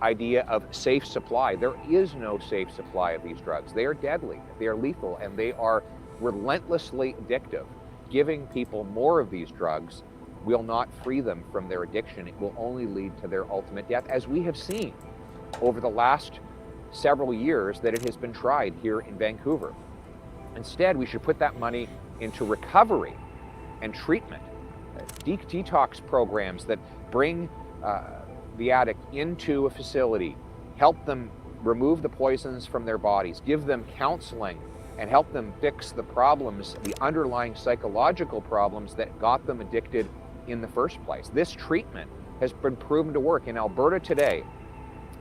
idea of safe supply. There is no safe supply of these drugs. They are deadly, they are lethal, and they are relentlessly addictive. Giving people more of these drugs will not free them from their addiction. It will only lead to their ultimate death, as we have seen over the last several years that it has been tried here in Vancouver. Instead, we should put that money into recovery and treatment, detox programs that bring the addict into a facility, help them remove the poisons from their bodies, give them counseling, and help them fix the problems, the underlying psychological problems that got them addicted in the first place. This treatment has been proven to work. In Alberta today,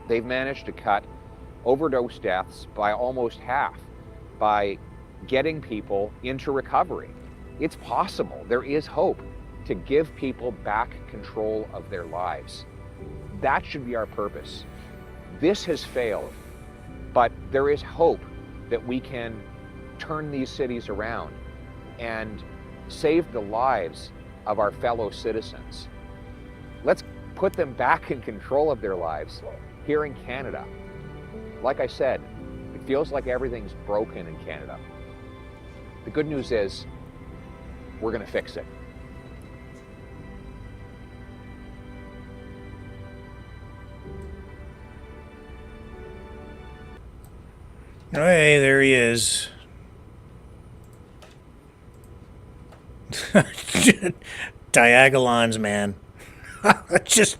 they've managed to cut overdose deaths by almost half by getting people into recovery. It's possible. There is hope to give people back control of their lives. That should be our purpose. This has failed, but there is hope that we can turn these cities around and save the lives of our fellow citizens. Let's put them back in control of their lives here in Canada. Like I said, it feels like everything's broken in Canada. The good news is we're going to fix it. Hey, there he is. Diagolons, man. Just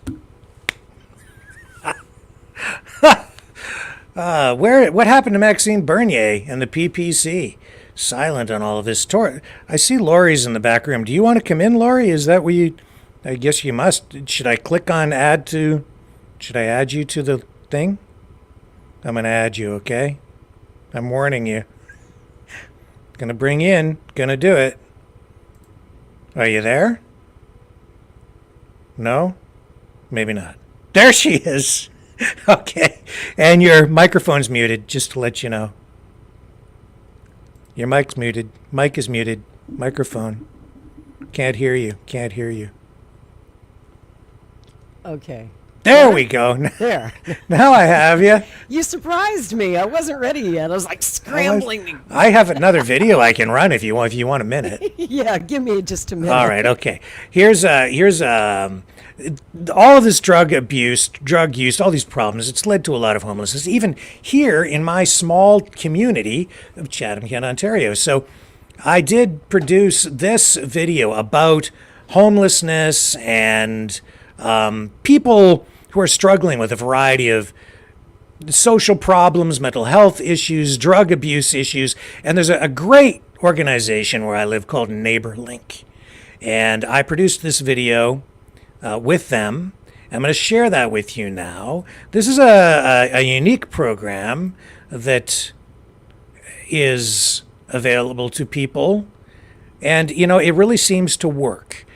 what happened to Maxime Bernier and the PPC? Silent on all of this. I see Lori's in the back room. Do you want to come in, Lori? Is that where you? I guess you must. Should I click on add to? Should I add you to the thing? I'm gonna add you. Okay. I'm warning you. Gonna bring you in. Gonna do it. Are you there? No? Maybe not. There she is. Okay. And your microphone's muted, just to let you know. Your mic's muted. Mic is muted. Microphone. Can't hear you. Can't hear you. Okay. There we go. There. Now I have you. You surprised me. I wasn't ready yet. I was like scrambling. I have another video I can run if you want a minute. Yeah, give me just a minute. All right, okay. Here's all of this drug use, all these problems. It's led to a lot of homelessness, even here in my small community of Chatham, Kent, Ontario. So I did produce this video about homelessness and people who are struggling with a variety of social problems, mental health issues, drug abuse issues. And there's a great organization where I live called NeighborLink. And I produced this video with them. I'm going to share that with you now. This is a unique program that is available to people. And, you know, it really seems to work.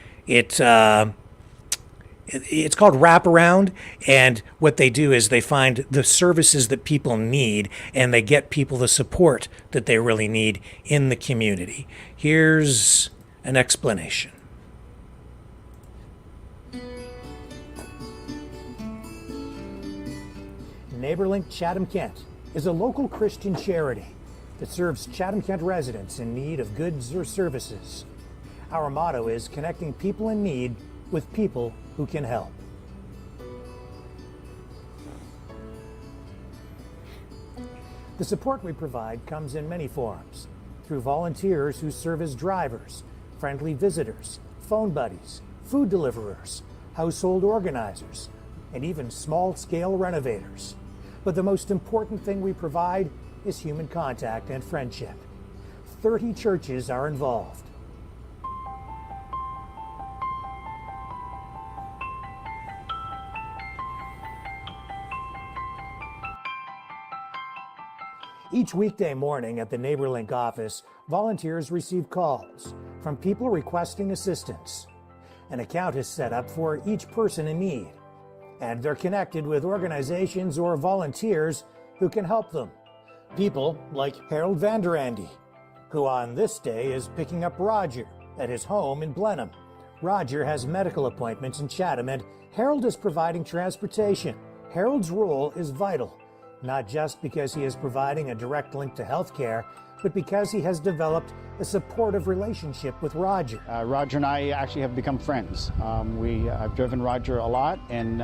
It's called Wraparound, and what they do is they find the services that people need, and they get people the support that they really need in the community. Here's an explanation. NeighborLink Chatham Kent is a local Christian charity that serves Chatham Kent residents in need of goods or services. Our motto is connecting people in need with people who can help. The support we provide comes in many forms, through volunteers who serve as drivers, friendly visitors, phone buddies, food deliverers, household organizers, and even small-scale renovators. But the most important thing we provide is human contact and friendship. 30 churches are involved. Each weekday morning at the NeighborLink office, volunteers receive calls from people requesting assistance. An account is set up for each person in need, and they're connected with organizations or volunteers who can help them. People like Harold Vanderandy, who on this day is picking up Roger at his home in Blenheim. Roger has medical appointments in Chatham, and Harold is providing transportation. Harold's role is vital, not just because he is providing a direct link to healthcare, but because he has developed a supportive relationship with Roger. Roger and I actually have become friends. I've driven Roger a lot, and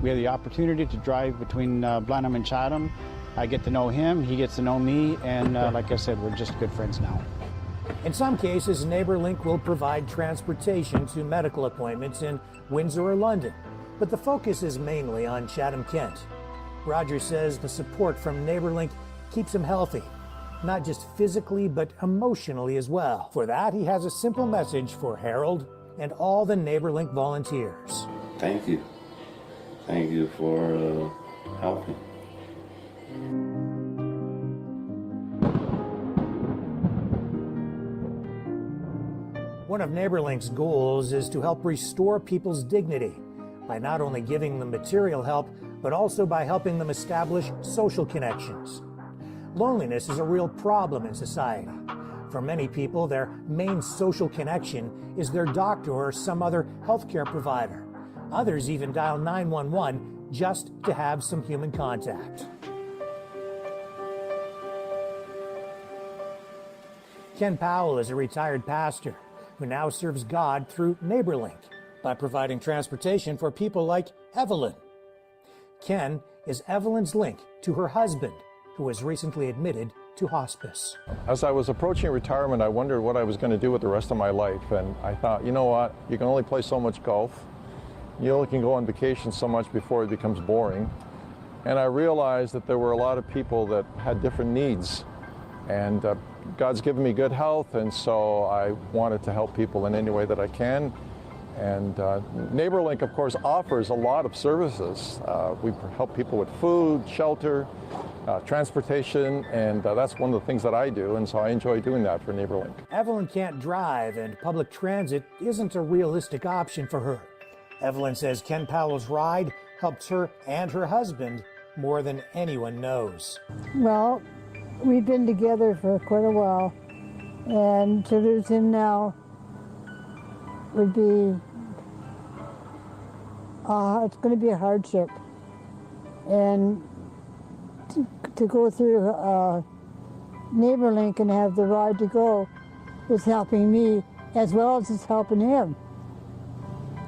we have the opportunity to drive between Blenheim and Chatham. I get to know him, he gets to know me, and like I said, we're just good friends now. In some cases, NeighborLink will provide transportation to medical appointments in Windsor or London, but the focus is mainly on Chatham-Kent. Roger says the support from NeighborLink keeps him healthy, not just physically, but emotionally as well. For that, he has a simple message for Harold and all the NeighborLink volunteers. Thank you. Thank you for helping. One of NeighborLink's goals is to help restore people's dignity by not only giving them material help, but also by helping them establish social connections. Loneliness is a real problem in society. For many people, their main social connection is their doctor or some other healthcare provider. Others even dial 911 just to have some human contact. Ken Powell is a retired pastor who now serves God through NeighborLink by providing transportation for people like Evelyn. Ken is Evelyn's link to her husband, who was recently admitted to hospice. As I was approaching retirement, I wondered what I was going to do with the rest of my life, and I thought, you know what, you can only play so much golf. You only can go on vacation so much before it becomes boring. And I realized that there were a lot of people that had different needs, and God's given me good health, and so I wanted to help people in any way that I can. And NeighborLink, of course, offers a lot of services. We help people with food, shelter, transportation, and that's one of the things that I do, and so I enjoy doing that for NeighborLink. Evelyn can't drive, and public transit isn't a realistic option for her. Evelyn says Ken Powell's ride helps her and her husband more than anyone knows. Well, we've been together for quite a while, and to lose him now would be, it's going to be a hardship. And to go through NeighborLink and have the ride to go is helping me as well as it's helping him.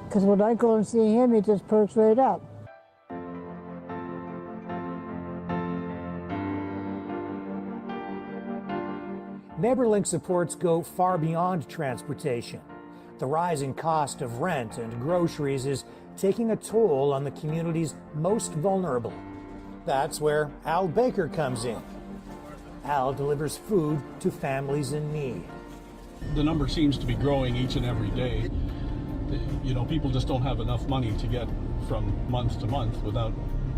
Because when I go and see him, he just perks right up. NeighborLink supports go far beyond transportation. The rising cost of rent and groceries is taking a toll on the community's most vulnerable. That's where Al Baker comes in. Al delivers food to families in need. The number seems to be growing each and every day. You know, people just don't have enough money to get from month to month without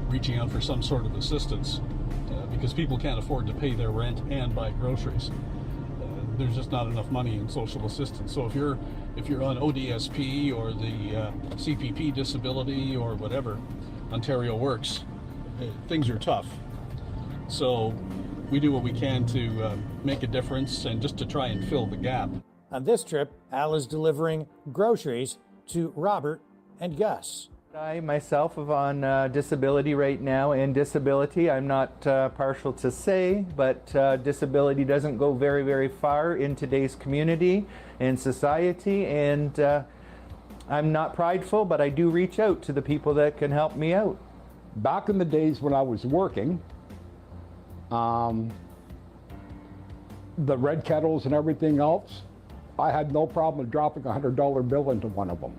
reaching out for some sort of assistance because people can't afford to pay their rent and buy groceries. There's just not enough money in social assistance. So if you're on ODSP or the CPP disability or whatever, Ontario Works, things are tough. So we do what we can to make a difference and just to try and fill the gap. On this trip, Al is delivering groceries to Robert and Gus. I myself am on disability right now, and disability, I'm not partial to say, but disability doesn't go very, very far in today's community and society, and I'm not prideful, but I do reach out to the people that can help me out. Back in the days when I was working, the red kettles and everything else, I had no problem dropping a $100 bill into one of them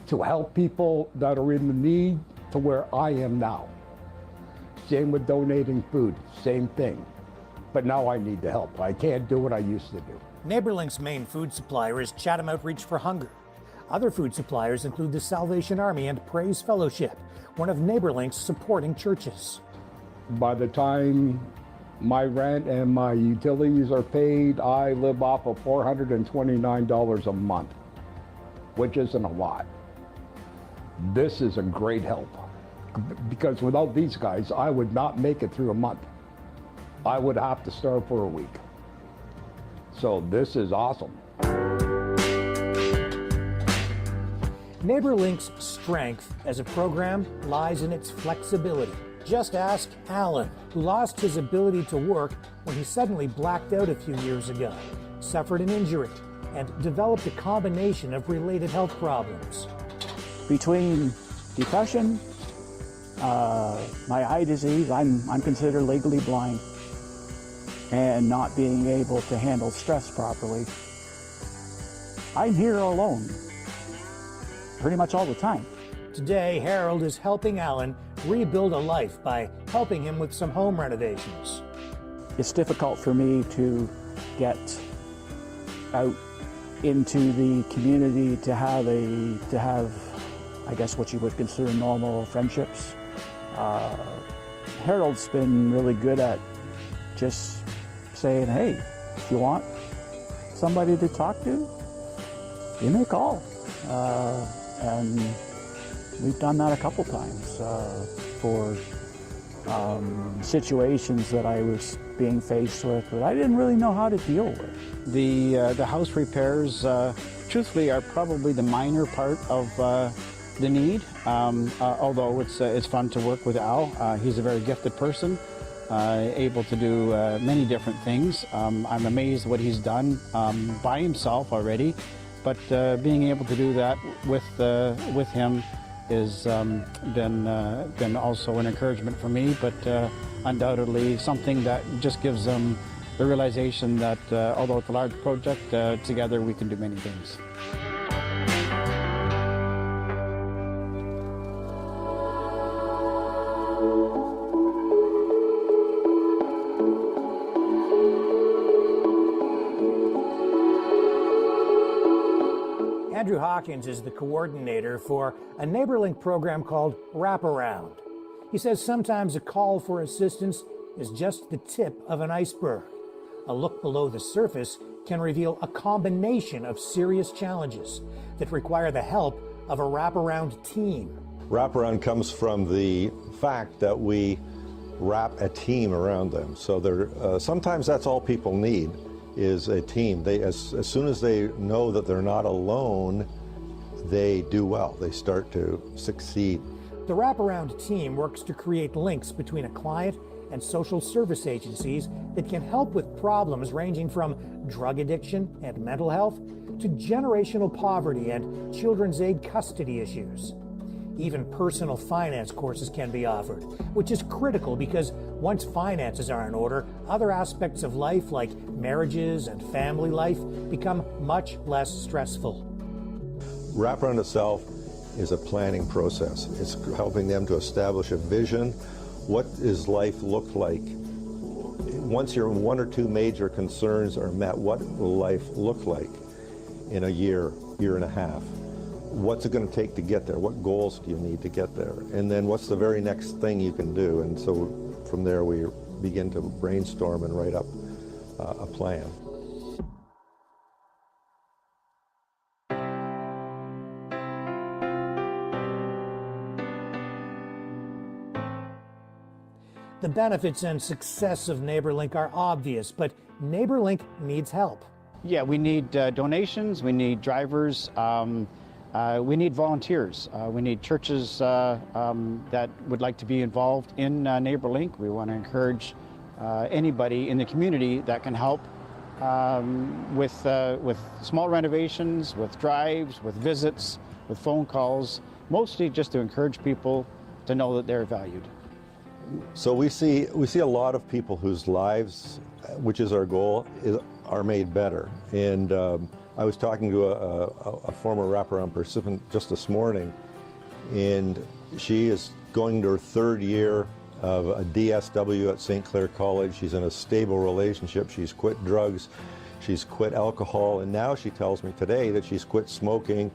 to help people that are in the need to where I am now. Same with donating food, same thing. But now I need the help. I can't do what I used to do. NeighborLink's main food supplier is Chatham Outreach for Hunger. Other food suppliers include the Salvation Army and Praise Fellowship, one of NeighborLink's supporting churches. By the time My rent and my utilities are paid. I live off of $429 a month, which isn't a lot. This is a great help, because without these guys, I would not make it through a month. I would have to starve for a week. So this is awesome. NeighborLink's strength as a program lies in its flexibility. Just ask Alan, who lost his ability to work when he suddenly blacked out a few years ago, suffered an injury, and developed a combination of related health problems. Between depression, my eye disease, I'm considered legally blind, and not being able to handle stress properly, I'm here alone pretty much all the time. Today, Harold is helping Alan rebuild a life by helping him with some home renovations. It's difficult for me to get out into the community to have, I guess, what you would consider normal friendships. Harold's been really good at just saying, hey, if you want somebody to talk to, give me a call. And we've done that a couple times for situations that I was being faced with that I didn't really know how to deal with. The house repairs, truthfully, are probably the minor part of the need, although it's fun to work with Al. He's a very gifted person, able to do many different things. I'm amazed what he's done by himself already, but being able to do that with him has been also an encouragement for me, but undoubtedly something that just gives them the realization that although it's a large project, together we can do many things. Andrew Hawkins is the coordinator for a NeighborLink program called Wraparound. He says sometimes a call for assistance is just the tip of an iceberg. A look below the surface can reveal a combination of serious challenges that require the help of a wraparound team. Wraparound comes from the fact that we wrap a team around them. So sometimes that's all people need, is a team. As soon as they know that they're not alone, they do well. They start to succeed. The wraparound team works to create links between a client and social service agencies that can help with problems ranging from drug addiction and mental health to generational poverty and children's aid custody issues. Even personal finance courses can be offered, which is critical because once finances are in order, other aspects of life like marriages and family life become much less stressful. Wraparound itself is a planning process. It's helping them to establish a vision. What does life look like? Once your one or two major concerns are met, what will life look like in a year, year and a half? What's it going to take to get there? What goals do you need to get there? And then what's the very next thing you can do? And so from there we begin to brainstorm and write up a plan. The benefits and success of NeighborLink are obvious, but NeighborLink needs help. Yeah, we need donations, we need drivers, we need volunteers. We need churches that would like to be involved in NeighborLink. We want to encourage anybody in the community that can help with small renovations, with drives, with visits, with phone calls, mostly just to encourage people to know that they're valued. So we see a lot of people whose lives, which is our goal, are made better. And I was talking to a former wraparound participant just this morning, and she is going to her third year of a DSW at St. Clair College. She's in a stable relationship. She's quit drugs, she's quit alcohol, and now she tells me today that she's quit smoking.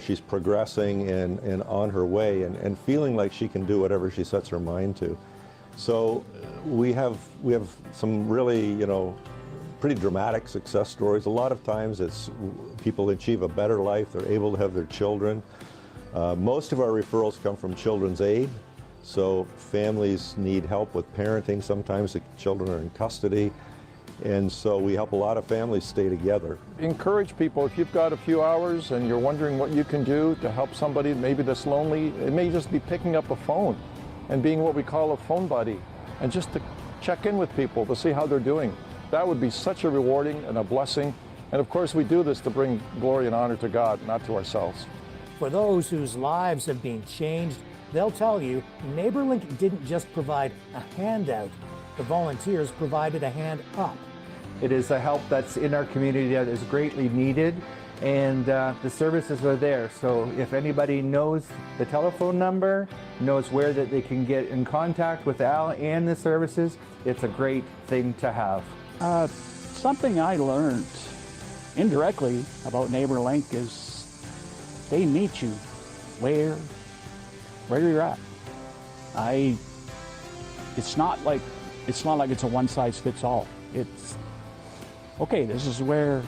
She's progressing and on her way and feeling like she can do whatever she sets her mind to. So we have some really, pretty dramatic success stories. A lot of times it's people achieve a better life, they're able to have their children. Most of our referrals come from Children's Aid. So families need help with parenting. Sometimes the children are in custody. And so we help a lot of families stay together. Encourage people, if you've got a few hours and you're wondering what you can do to help somebody maybe that's lonely, it may just be picking up a phone and being what we call a phone buddy, and just to check in with people to see how they're doing. That would be such a rewarding and a blessing. And of course we do this to bring glory and honor to God, not to ourselves. For those whose lives have been changed, they'll tell you NeighborLink didn't just provide a handout, the volunteers provided a hand up. It is a help that's in our community that is greatly needed, and the services are there. So if anybody knows the telephone number, knows where that they can get in contact with Al and the services, it's a great thing to have. Something I learned indirectly about NeighborLink is they meet you where you're at. It's not like it's a one size fits all. It's okay. This is where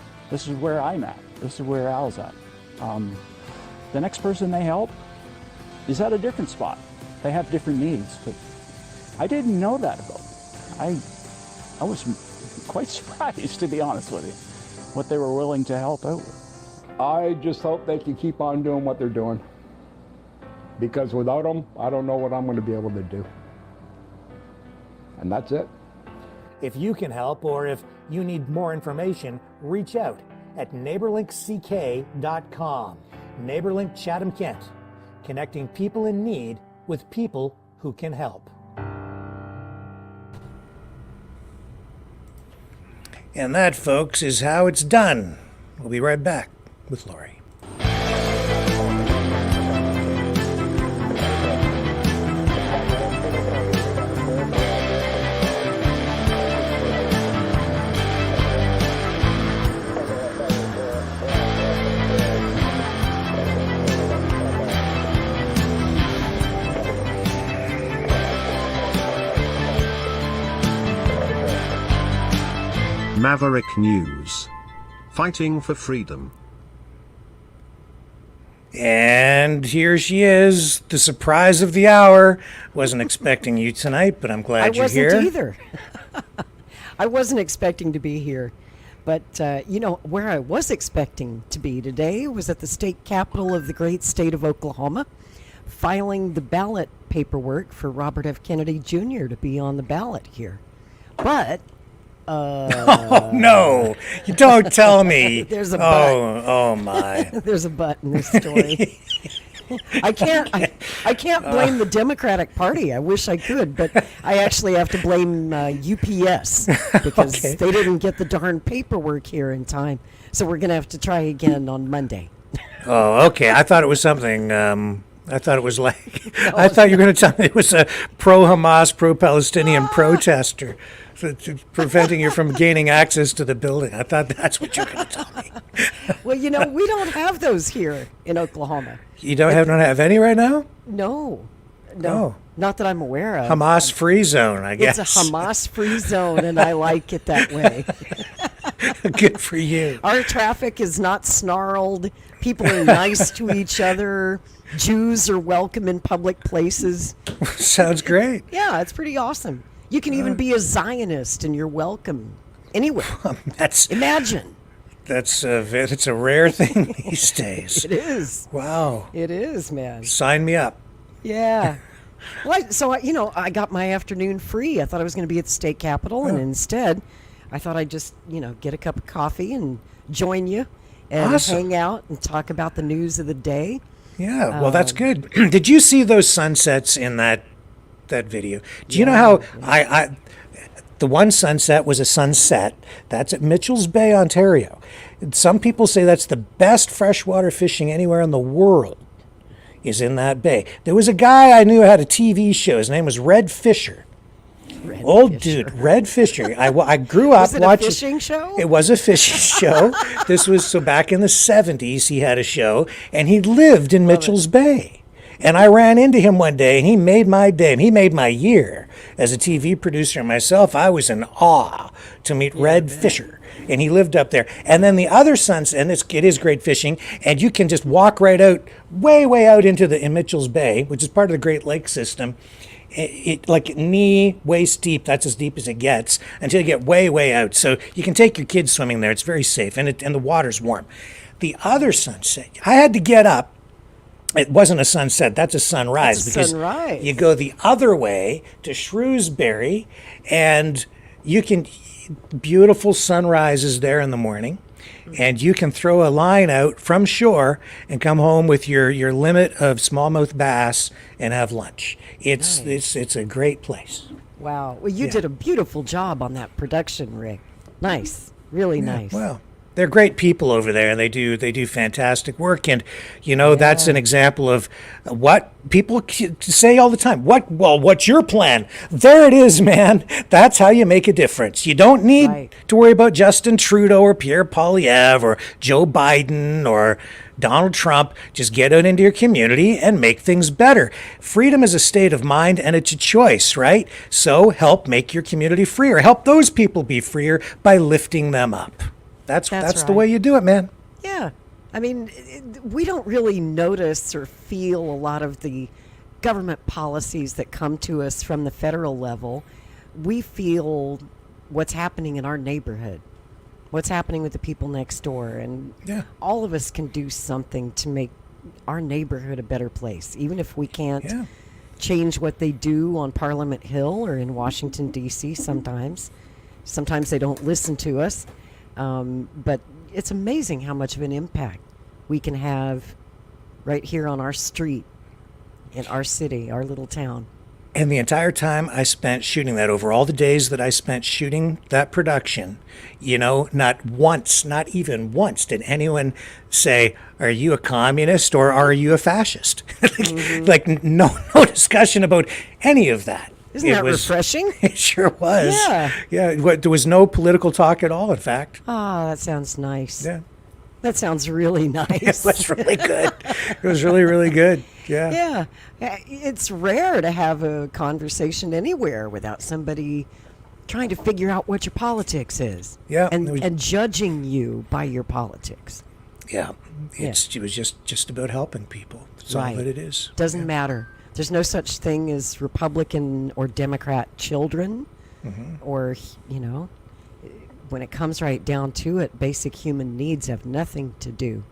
I'm at. This is where Al's at. The next person they help is at a different spot. They have different needs. But I didn't know that about them. I was quite surprised, to be honest with you, what they were willing to help out with. I just hope they can keep on doing what they're doing. Because without them, I don't know what I'm going to be able to do. And that's it. If you can help, or if you need more information, reach out at neighborlinkck.com. NeighborLink Chatham Kent, connecting people in need with people who can help. And that, folks, is how it's done. We'll be right back with Lori. Maverick News. Fighting for freedom. And here she is, the surprise of the hour. Wasn't expecting you tonight, but I'm glad you're here. I wasn't either. I wasn't expecting to be here. But, where I was expecting to be today was at the state capitol of the great state of Oklahoma, filing the ballot paperwork for Robert F. Kennedy Jr. to be on the ballot here. But... oh, no, you don't tell me. There's a but. Oh my. There's a but in this story. I can't blame the Democratic Party. I wish I could, but I actually have to blame UPS because they didn't get the darn paperwork here in time. So we're going to have to try again on Monday. Oh, okay. I thought it was something. I thought it was like. No, I thought you were going to tell me it was a pro-Hamas, pro-Palestinian protester. Preventing you from gaining access to the building. I thought that's what you were going to tell me. Well, we don't have those here in Oklahoma. You don't have any right now? No. Not that I'm aware of. Hamas-free zone, I guess. It's a Hamas-free zone, and I like it that way. Good for you. Our traffic is not snarled. People are nice to each other. Jews are welcome in public places. Sounds great. Yeah, it's pretty awesome. You can even be a Zionist, and you're welcome anywhere. Imagine. It's a rare thing these days. It is. Wow. It is, man. Sign me up. Yeah. Well, I got my afternoon free. I thought I was going to be at the state capitol, and instead, I thought I'd just, get a cup of coffee and join you and hang out and talk about the news of the day. Yeah, well, that's good. Did you see those sunsets in that video? Do you know how the one sunset was a sunset? That's at Mitchell's Bay, Ontario. Some people say that's the best freshwater fishing anywhere in the world is in that bay. There was a guy I knew had a TV show. His name was Red Fisher. Dude, Red Fisher. I grew up watching. Was it a fishing show? It was a fishing show. This was back in the 70s. He had a show, and he lived in Mitchell's Bay. And I ran into him one day, and he made my day, and he made my year. As a TV producer myself, I was in awe to meet Red Fisher, and he lived up there. And then the other son, and it is great fishing, and you can just walk right out, way out in Mitchell's Bay, which is part of the Great Lakes system. It like knee waist deep. That's as deep as it gets until you get way out. So you can take your kids swimming there. It's very safe, and the water's warm. The other sunset, I had to get up. It wasn't a sunset. That's a sunrise. That's a sunrise. You go the other way to Shrewsbury, and you can beautiful sunrises there in the morning. And you can throw a line out from shore and come home with your limit of smallmouth bass and have lunch. It's a great place. Wow. Well, you did a beautiful job on that production, Rick. Nice. Really nice. Well, they're great people over there, and they do fantastic work. And that's an example of what people say all the time. What's your plan? There it is, man. That's how you make a difference. You don't need to worry about Justin Trudeau or Pierre Poilievre or Joe Biden or Donald Trump. Just get out into your community and make things better. Freedom is a state of mind, and it's a choice, right? So help make your community freer. Help those people be freer by lifting them up. That's the way you do it, man. Yeah. I mean, we don't really notice or feel a lot of the government policies that come to us from the federal level. We feel what's happening in our neighborhood, what's happening with the people next door. And all of us can do something to make our neighborhood a better place, even if we can't change what they do on Parliament Hill or in Washington, D.C. sometimes. Sometimes they don't listen to us. But it's amazing how much of an impact we can have right here on our street, in our city, our little town. And the entire time I spent shooting that, over all the days that I spent shooting that production, not even once did anyone say, are you a communist or are you a fascist? Like no discussion about any of that. Isn't that refreshing? It sure was. Yeah. There was no political talk at all, in fact. Ah, that sounds nice. Yeah. That sounds really nice. It was really good. It was really, really good. Yeah. Yeah. It's rare to have a conversation anywhere without somebody trying to figure out what your politics is. Yeah. And judging you by your politics. Yeah. It was just about helping people. That's all that it is. Doesn't matter. There's no such thing as Republican or Democrat children, or, when it comes right down to it, basic human needs have nothing to do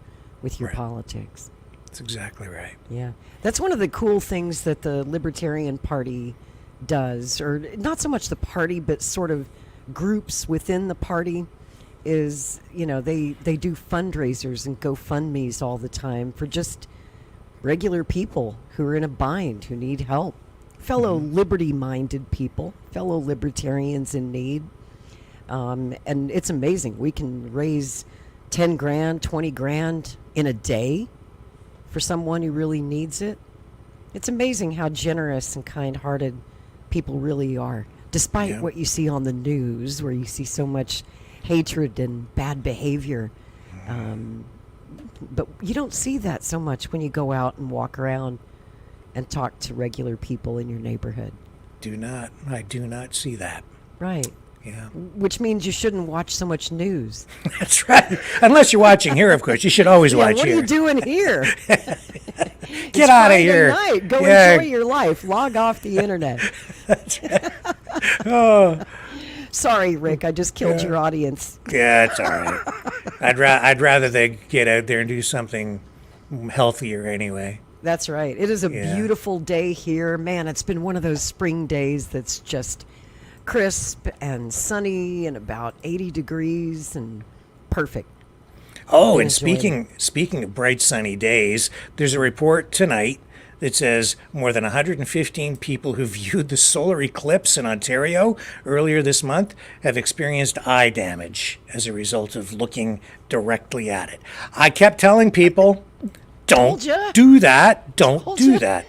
with your politics. That's exactly right. Yeah. That's one of the cool things that the Libertarian Party does, or not so much the party, but sort of groups within the party, is, they do fundraisers and GoFundMes all the time for just regular people who are in a bind, who need help, fellow liberty-minded people, fellow libertarians in need. And it's amazing. We can raise 10 grand, 20 grand in a day for someone who really needs it. It's amazing how generous and kind-hearted people really are, despite what you see on the news, where you see so much hatred and bad behavior. But you don't see that so much when you go out and walk around and talk to regular people in your neighborhood. I do not see that. Right. Yeah. Which means you shouldn't watch so much news. That's right. Unless you're watching here, of course. You should always watch what here. What are you doing here? Get out of here. Night. Go enjoy your life. Log off the internet. Oh. Sorry, Rick. I just killed your audience. Yeah, it's all right. I'd rather they get out there and do something healthier anyway. That's right. It is a beautiful day here. Man, it's been one of those spring days that's just crisp and sunny and about 80 degrees and perfect. Oh, and speaking of bright sunny days, there's a report tonight that says more than 115 people who viewed the solar eclipse in Ontario earlier this month have experienced eye damage as a result of looking directly at it. I kept telling people, don't ya. do that. Don't Told do ya. that.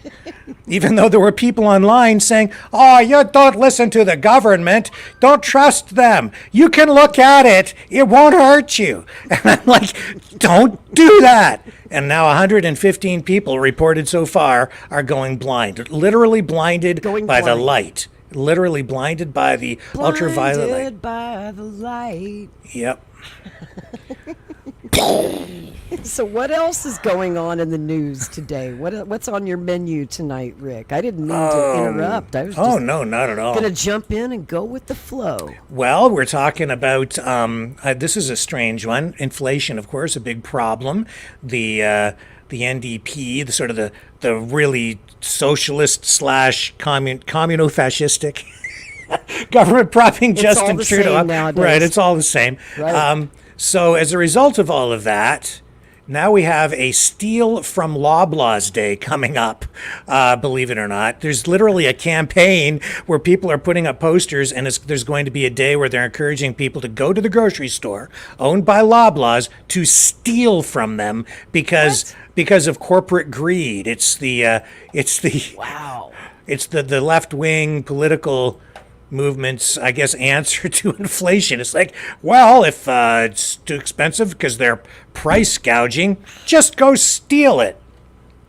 Even though there were people online saying, oh, you don't listen to the government. Don't trust them. You can look at it. It won't hurt you. And I'm like, don't do that. And now 115 people reported so far are going blind, literally blinded by the blind. light. Literally blinded by the ultraviolet light. Blinded by the light. Yep. So what else is going on in the news today? What's on your menu tonight, Rick? I didn't mean to interrupt. I was just no, not at all. going to jump in and go with the flow. Well, we're talking about this is a strange one. Inflation, of course, a big problem. The NDP, the sort of the really socialist slash communo-fascistic government propping It's Justin all the Trudeau same up. nowadays. Right, it's all the same. Right. So as a result of all of that, now we have a Steal from Loblaws Day coming up, believe it or not. There's literally a campaign where people are putting up posters, and there's going to be a day where they're encouraging people to go to the grocery store owned by Loblaws to steal from them because of corporate greed. It's the wow. It's the left-wing political movement's, I guess, answer to inflation. It's like, well, if it's too expensive because they're price gouging, just go steal it.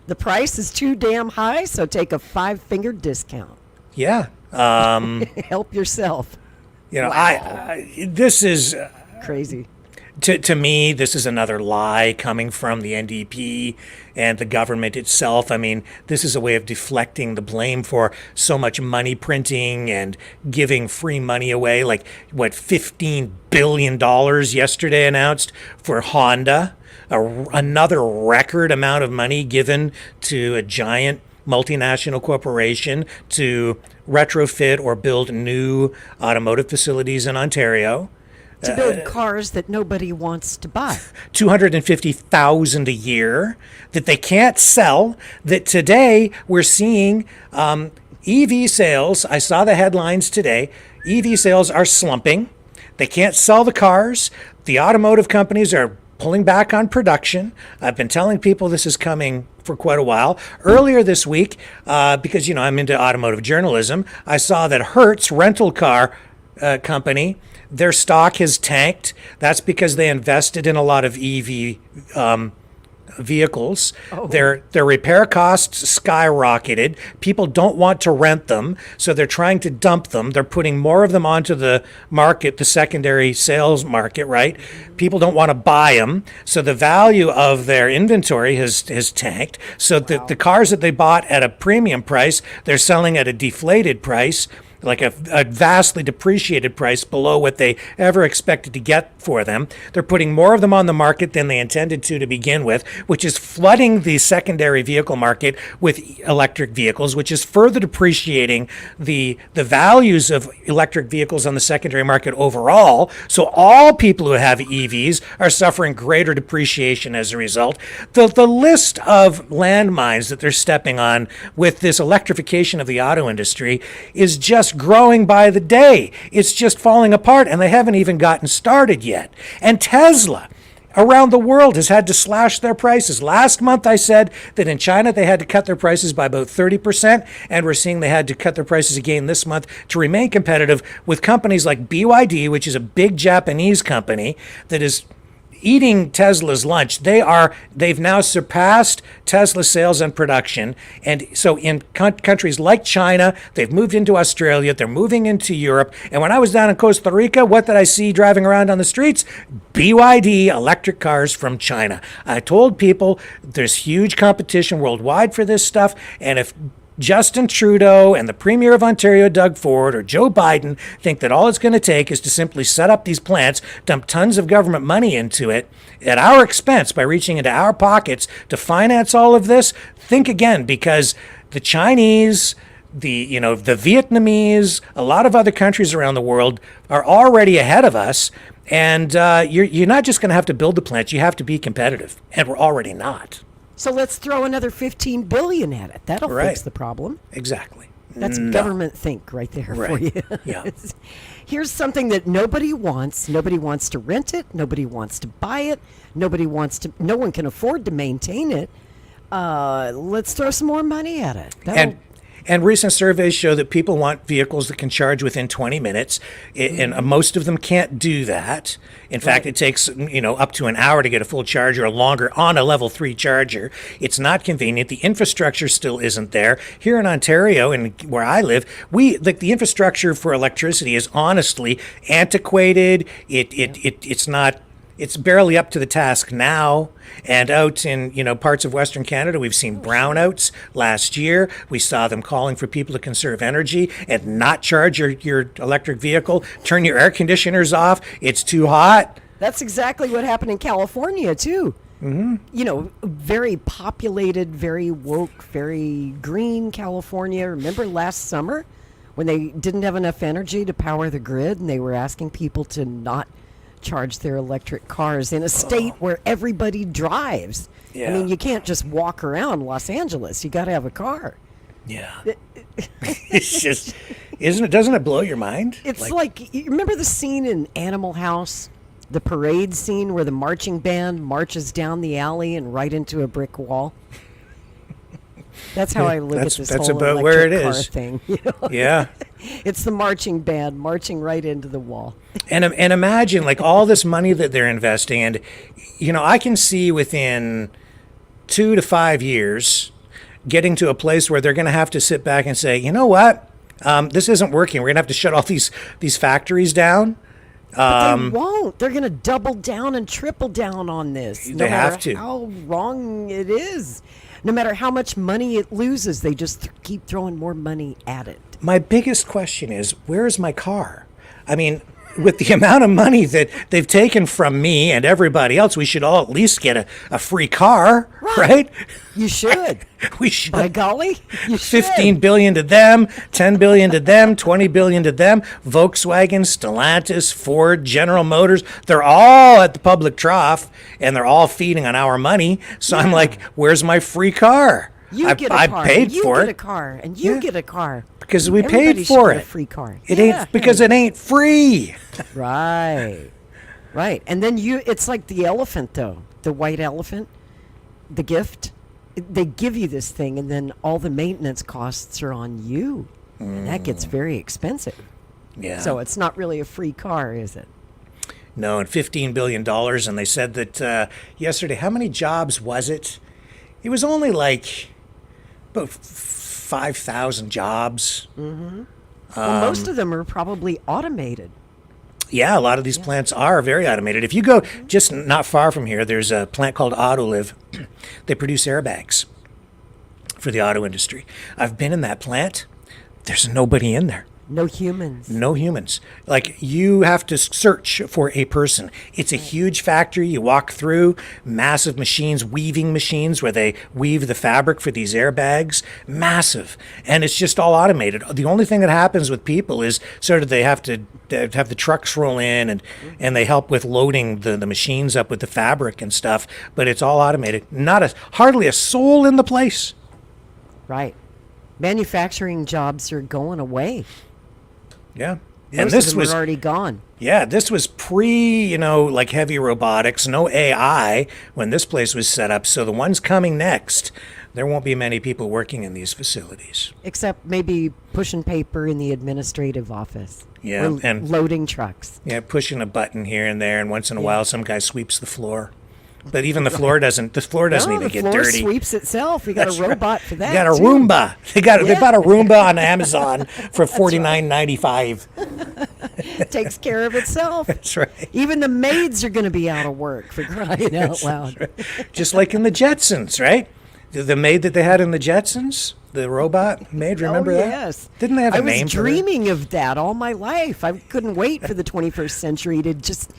The price is too damn high, so take a 5-finger discount. Yeah. Help yourself. You know, Wow. This is crazy. To me, this is another lie coming from the NDP and the government itself. I mean, this is a way of deflecting the blame for so much money printing and giving free money away. Like, what, $15 billion yesterday announced for Honda? Another record amount of money given to a giant multinational corporation to retrofit or build new automotive facilities in Ontario. To build cars that nobody wants to buy. $250,000 a year that they can't sell. That today we're seeing EV sales. I saw the headlines today. EV sales are slumping. They can't sell the cars. The automotive companies are pulling back on production. I've been telling people this is coming for quite a while. Earlier this week, because I'm into automotive journalism, I saw that Hertz rental car company, their stock has tanked. That's because they invested in a lot of EV vehicles. Oh. Their repair costs skyrocketed. People don't want to rent them, so they're trying to dump them. They're putting more of them onto the market, the secondary sales market, right? People don't want to buy them, so the value of their inventory has tanked. So the cars that they bought at a premium price, they're selling at a deflated price, like a vastly depreciated price below what they ever expected to get for them. They're putting more of them on the market than they intended to begin with, which is flooding the secondary vehicle market with electric vehicles, which is further depreciating the values of electric vehicles on the secondary market overall. So all people who have EVs are suffering greater depreciation as a result. The list of landmines that they're stepping on with this electrification of the auto industry is just growing by the day. It's just falling apart, and they haven't even gotten started yet. And Tesla around the world has had to slash their prices. Last month I said that in China they had to cut their prices by about 30%, and we're seeing they had to cut their prices again this month to remain competitive with companies like BYD, which is a big Japanese company that is eating Tesla's lunch. They've now surpassed Tesla sales and production. And so in countries like China, they've moved into Australia, they're moving into Europe. And when I was down in Costa Rica, what did I see driving around on the streets? BYD electric cars from China. I told people there's huge competition worldwide for this stuff. And if Justin Trudeau and the Premier of Ontario, Doug Ford, or Joe Biden think that all it's going to take is to simply set up these plants, dump tons of government money into it at our expense by reaching into our pockets to finance all of this, think again, because the Chinese, the Vietnamese, a lot of other countries around the world are already ahead of us. And you're not just going to have to build the plants, you have to be competitive. And we're already not. So let's throw another $15 billion at it. That'll fix the problem. Exactly. That's government think right there for you. Yeah. Here's something that nobody wants. Nobody wants to rent it. Nobody wants to buy it. No one can afford to maintain it. Let's throw some more money at it. And recent surveys show that people want vehicles that can charge within 20 minutes, and most of them can't do that. In fact, it takes up to an hour to get a full charge or longer on a level 3 charger. It's not convenient. The infrastructure still isn't there. Here in Ontario, and where I live, the infrastructure for electricity is honestly antiquated. It's not. It's barely up to the task now. And out in parts of Western Canada, we've seen brownouts last year. We saw them calling for people to conserve energy and not charge your electric vehicle. Turn your air conditioners off. It's too hot. That's exactly what happened in California too. Very populated, very woke, very green California. Remember last summer when they didn't have enough energy to power the grid and they were asking people to not charge their electric cars in a state where everybody drives. Yeah. I mean, you can't just walk around Los Angeles. You got to have a car. Yeah. It's just, doesn't it blow your mind? It's like you remember the scene in Animal House, the parade scene where the marching band marches down the alley and right into a brick wall? That's how I look at this whole about electric where it car is. thing. Yeah. It's the marching band marching right into the wall. And imagine all this money that they're investing, and I can see within 2 to 5 years getting to a place where they're going to have to sit back and say, you know what, this isn't working. We're going to have to shut all these factories down. But they won't. They're going to double down and triple down on this. They have to. How wrong it is. No matter how much money it loses, they just keep throwing more money at it. My biggest question is, where is my car? I mean, with the amount of money that they've taken from me and everybody else, we should all at least get a free car, right? You should. We should. By golly, you should. 15 billion to them, 10 billion to them, 20 billion to them. Volkswagen, Stellantis, Ford, General Motors, they're all at the public trough and they're all feeding on our money. So I'm like, where's my free car? You get a car. I paid you for get it. a car, and you get a car. Because we Everybody paid should for get it. A free car. It ain't because it ain't free. Right. Right. And then it's like the elephant though. The white elephant, the gift. They give you this thing and then all the maintenance costs are on you. And that gets very expensive. Yeah. So it's not really a free car, is it? No, and $15 billion. And they said that yesterday, how many jobs was it? It was only about 5,000 jobs. Mm-hmm. Well, most of them are probably automated. Yeah, a lot of these plants are very automated. If you go just not far from here, there's a plant called Autoliv. They produce airbags for the auto industry. I've been in that plant. There's nobody in there. No humans. No humans. You have to search for a person. It's a huge factory. You walk through massive machines, weaving machines where they weave the fabric for these airbags. Massive. And it's just all automated. The only thing that happens with people is sort of they have to have the trucks roll in and they help with loading the machines up with the fabric and stuff. But it's all automated. Hardly a soul in the place. Right. Manufacturing jobs are going away. Yeah. Most And this of them was are already gone. Yeah, this was pre, heavy robotics, no AI when this place was set up. So the ones coming next, there won't be many people working in these facilities. Except maybe pushing paper in the administrative office. Yeah, Or and loading trucks. Yeah, pushing a button here and there, and once in a while some guy sweeps the floor. But even the floor doesn't. The floor doesn't even get dirty. The floor sweeps itself. You got That's a robot for that. You got a too. Roomba. They bought a Roomba on Amazon for $49.95. It takes care of itself. That's right. Even the maids are going to be out of work, for crying out loud. Right. Just like in the Jetsons, right? The maid that they had in the Jetsons, the robot maid. Remember that? Yes. Didn't they have a name I was dreaming of that all my life. I couldn't wait for the 21st century to just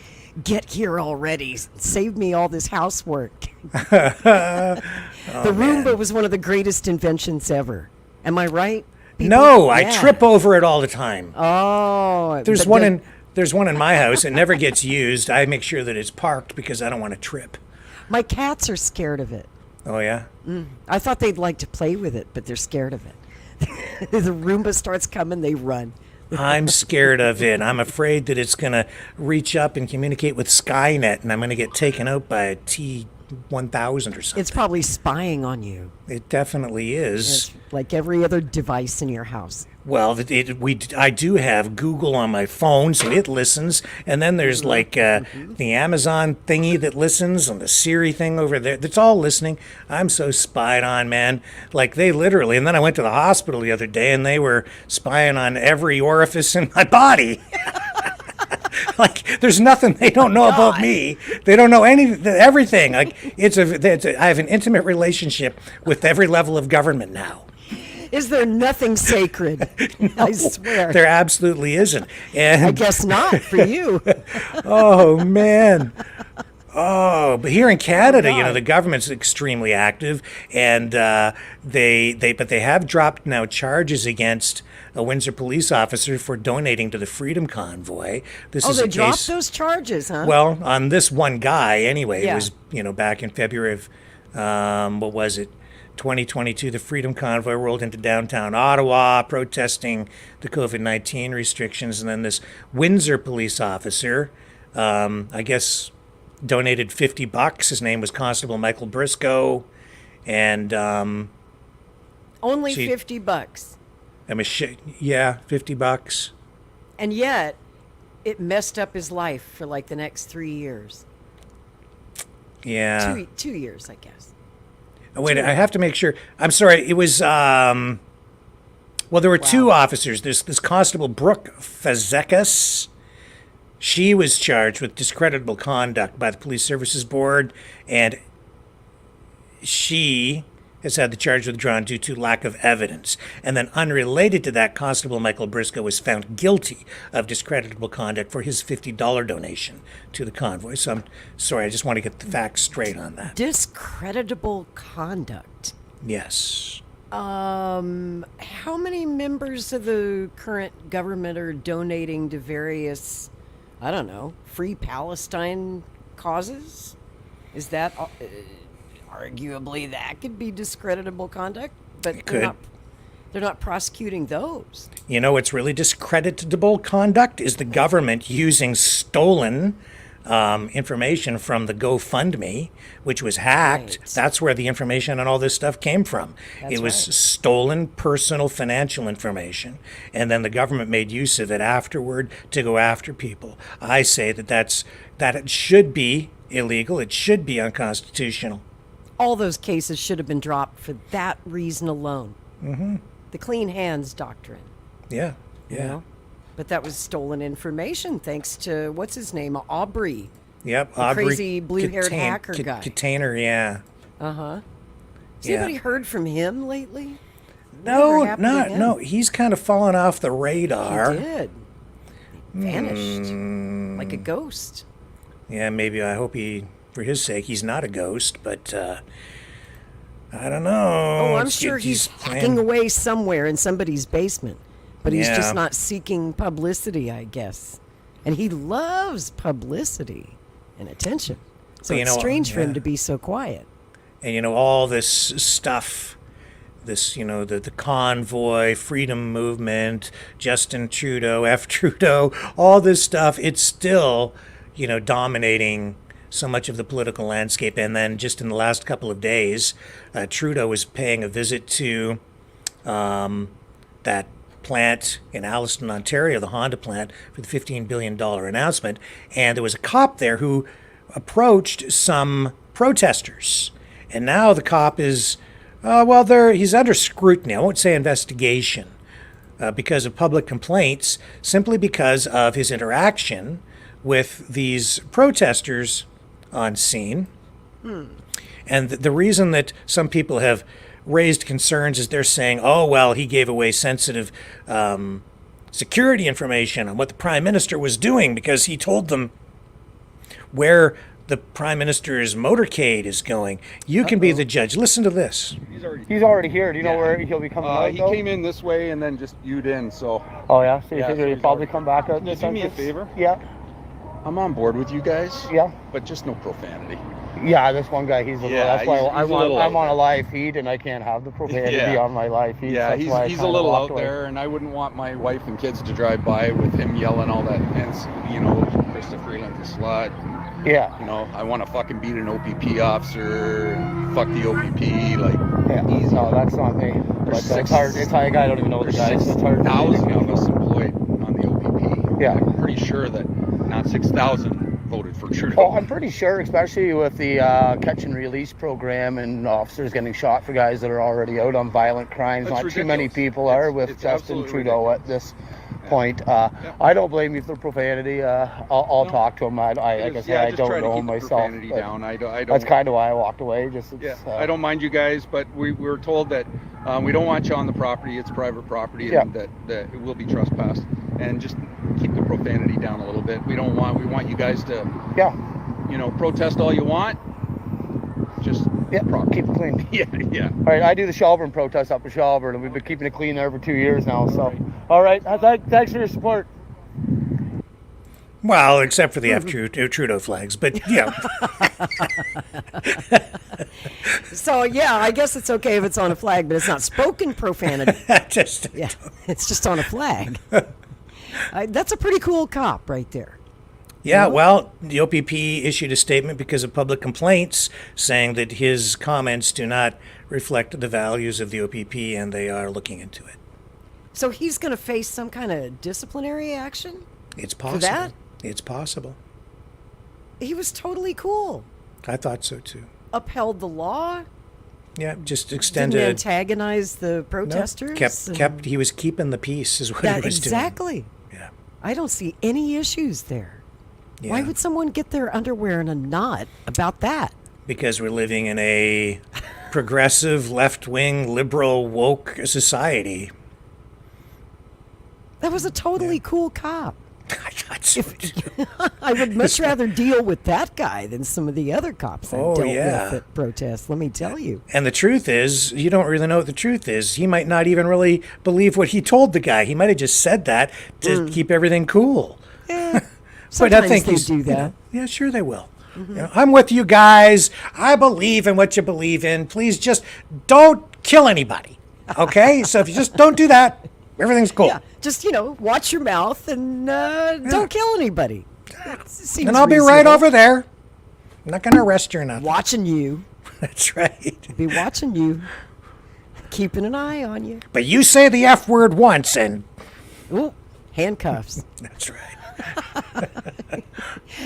get here already. Save me all this housework. The Roomba was one of the greatest inventions ever. Am I right? People? No, I trip over it all the time. Oh, there's one in my house. It never gets used. I make sure that it's parked because I don't want to trip. My cats are scared of it. Oh yeah. I thought they'd like to play with it, but they're scared of it. The Roomba starts coming, they run. I'm scared of it. I'm afraid that it's going to reach up and communicate with Skynet, and I'm going to get taken out by a 1000 or something. It's probably spying on you. It definitely is. It's like every other device in your house. Well, I do have Google on my phone, so it listens. And then there's like the Amazon thingy that listens, and the Siri thing over there. That's all listening. I'm so spied on, man. Like they literally. And then I went to the hospital the other day, and they were spying on every orifice in my body. Like there's nothing they don't know about me. They don't know everything. Like I have an intimate relationship with every level of government now. Is there nothing sacred? No, I swear. There absolutely isn't. And I guess not for you. Oh, man. Oh, but here in Canada, you know, the government's extremely active, and they have dropped now charges against a Windsor police officer for donating to the Freedom Convoy. This is they a case, dropped those charges, huh? Well, on this one guy, anyway. Yeah. It was, you know, back in February of, what was it? 2022, the Freedom Convoy rolled into downtown Ottawa protesting the COVID-19 restrictions. And then this Windsor police officer, I guess, donated $50. His name was Constable Michael Briscoe. And only $50. Yeah, $50. And yet, it messed up his life for like the next 3 years. Yeah. 2 years, I guess. Oh, wait, I have to make sure. I'm sorry. It was, well, there were two officers. There's this Constable Brooke Fazekas. She was charged with discreditable conduct by the Police Services Board, and she has had the charge withdrawn due to lack of evidence. And then unrelated to that, Constable Michael Briscoe was found guilty of discreditable conduct for his $50 donation to the convoy. So I'm sorry, I just want to get the facts straight on that. Discreditable conduct. Yes. How many members of the current government are donating to various, I don't know, Free Palestine causes? Is that... arguably that could be discreditable conduct, but they're not prosecuting those. You know what's really discreditable conduct is the government using stolen information from the GoFundMe, which was hacked. Right. That's where the information and all this stuff came from. It was stolen personal financial information, and then the government made use of it afterward to go after people. I say that it should be illegal. It should be unconstitutional. All those cases should have been dropped for that reason alone. Mm-hmm. The clean hands doctrine. Yeah, yeah. You know? But that was stolen information thanks to, what's his name, Aubrey. Yep, the Aubrey. Crazy blue-haired hacker guy. Container, yeah. Uh-huh. Has anybody heard from him lately? No. He's kind of fallen off the radar. He did. He vanished. Like a ghost. Yeah, maybe I hope for his sake, he's not a ghost, but I don't know. Oh, I'm sure he's hacking away somewhere in somebody's basement, but he's just not seeking publicity, I guess. And he loves publicity and attention. So it's strange for him to be so quiet. And, all this stuff, the convoy, freedom movement, Justin Trudeau, F. Trudeau, all this stuff, it's still, dominating so much of the political landscape. And then just in the last couple of days, Trudeau was paying a visit to that plant in Alliston, Ontario, the Honda plant, for the $15 billion announcement. And there was a cop there who approached some protesters. And now the cop is, he's under scrutiny. I won't say investigation because of public complaints, simply because of his interaction with these protesters on scene. And the reason that some people have raised concerns is they're saying, he gave away sensitive security information on what the Prime Minister was doing because he told them where the Prime Minister's motorcade is going. You can be the judge. Listen to this. He's already here. Do you know where he'll be coming out? He came in this way and then just U'd in, so... Oh, yeah? So you figure he'll probably come back out? Do me a favor? Yeah. I'm on board with you guys. Yeah. But just no profanity. Yeah, this one guy, that's why I'm on a live feed and I can't have the profanity on my live feed. Yeah, he's a little out there, and I wouldn't want my wife and kids to drive by with him yelling all that, and Krista Freeland the slut. Yeah. You know, I want to fucking beat an OPP officer and fuck the OPP, like, easy. No, that's not me. But it's hard. It's hard. I don't even know the guys. It's hard. 6,000 of us employed on the OPP. Yeah. I'm pretty sure that not 6,000 voted for Trudeau. Oh, I'm pretty sure, especially with the catch and release program and officers getting shot for guys that are already out on violent crimes. That's Not ridiculous. too many people are with it's Justin absolutely Trudeau ridiculous. at this point. I don't blame you for profanity. I'll talk to him. Like I said, Yeah, I just don't try to know keep him the myself. profanity but down. I don't. That's kind of why I walked away. Just I don't mind you guys, but we were told that we don't want you on the property. It's private property, and that it will be trespassed. And just keep the profanity down a little bit. We want you guys to you know, protest all you want. Just keep it clean. Yeah. All right, I do the Shelburne protest up in Shelburne, and we've been keeping it clean there for 2 years now. So, all right, thanks for your support. Well, except for the Trudeau flags, but yeah. So yeah, I guess it's okay if it's on a flag, but it's not spoken profanity. It's just on a flag. That's a pretty cool cop right there. Yeah, well, the OPP issued a statement because of public complaints saying that his comments do not reflect the values of the OPP, and they are looking into it. So he's going to face some kind of disciplinary action? It's possible. For that? It's possible. He was totally cool. I thought so too. Upheld the law. Yeah, just extended. Didn't antagonize the protesters. Kept. He was keeping the peace, is what he was exactly. doing. Yeah. I don't see any issues there. Yeah. Why would someone get their underwear in a knot about that? Because we're living in a progressive, left-wing, liberal, woke society. That was a totally cool cop. I thought so. I would much rather deal with that guy than some of the other cops I've dealt with at protests, let me tell you. And the truth is, you don't really know what the truth is. He might not even really believe what he told the guy. He might have just said that to keep everything cool. Yeah. But I Sometimes think they he's, do that. You know, yeah, sure they will. You know, I'm with you guys. I believe in what you believe in. Please just don't kill anybody. Okay? So if you just don't do that, everything's cool. Yeah, just, watch your mouth and don't kill anybody. Seems And I'll be right over there. I'm not going to arrest you or nothing. Watching you. That's right. Be watching you. Keeping an eye on you. But you say the F word once and... Ooh, handcuffs. That's right.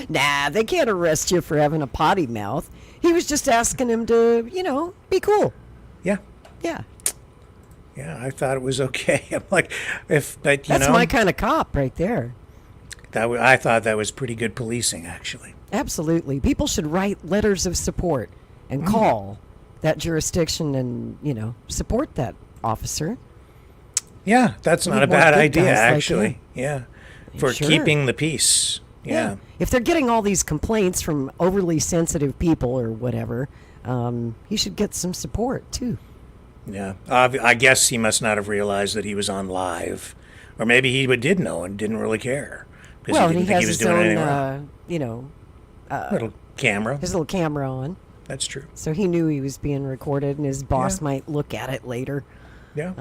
Nah, they can't arrest you for having a potty mouth. He was just asking him to, be cool. Yeah. Yeah. Yeah, I thought it was okay. I'm like, That's my kind of cop right there. I thought that was pretty good policing, actually. Absolutely. People should write letters of support and call that jurisdiction and, support that officer. Yeah, that's not a bad idea, actually. Like yeah. For Sure. keeping the peace. Yeah. If they're getting all these complaints from overly sensitive people or whatever, he should get some support too. Yeah. I guess he must not have realized that he was on live. Or maybe he did know and didn't really care. Well, he he didn't think has he was his doing anything wrong. own, little camera. His little camera on. That's true. So he knew he was being recorded and his boss might look at it later. Yeah.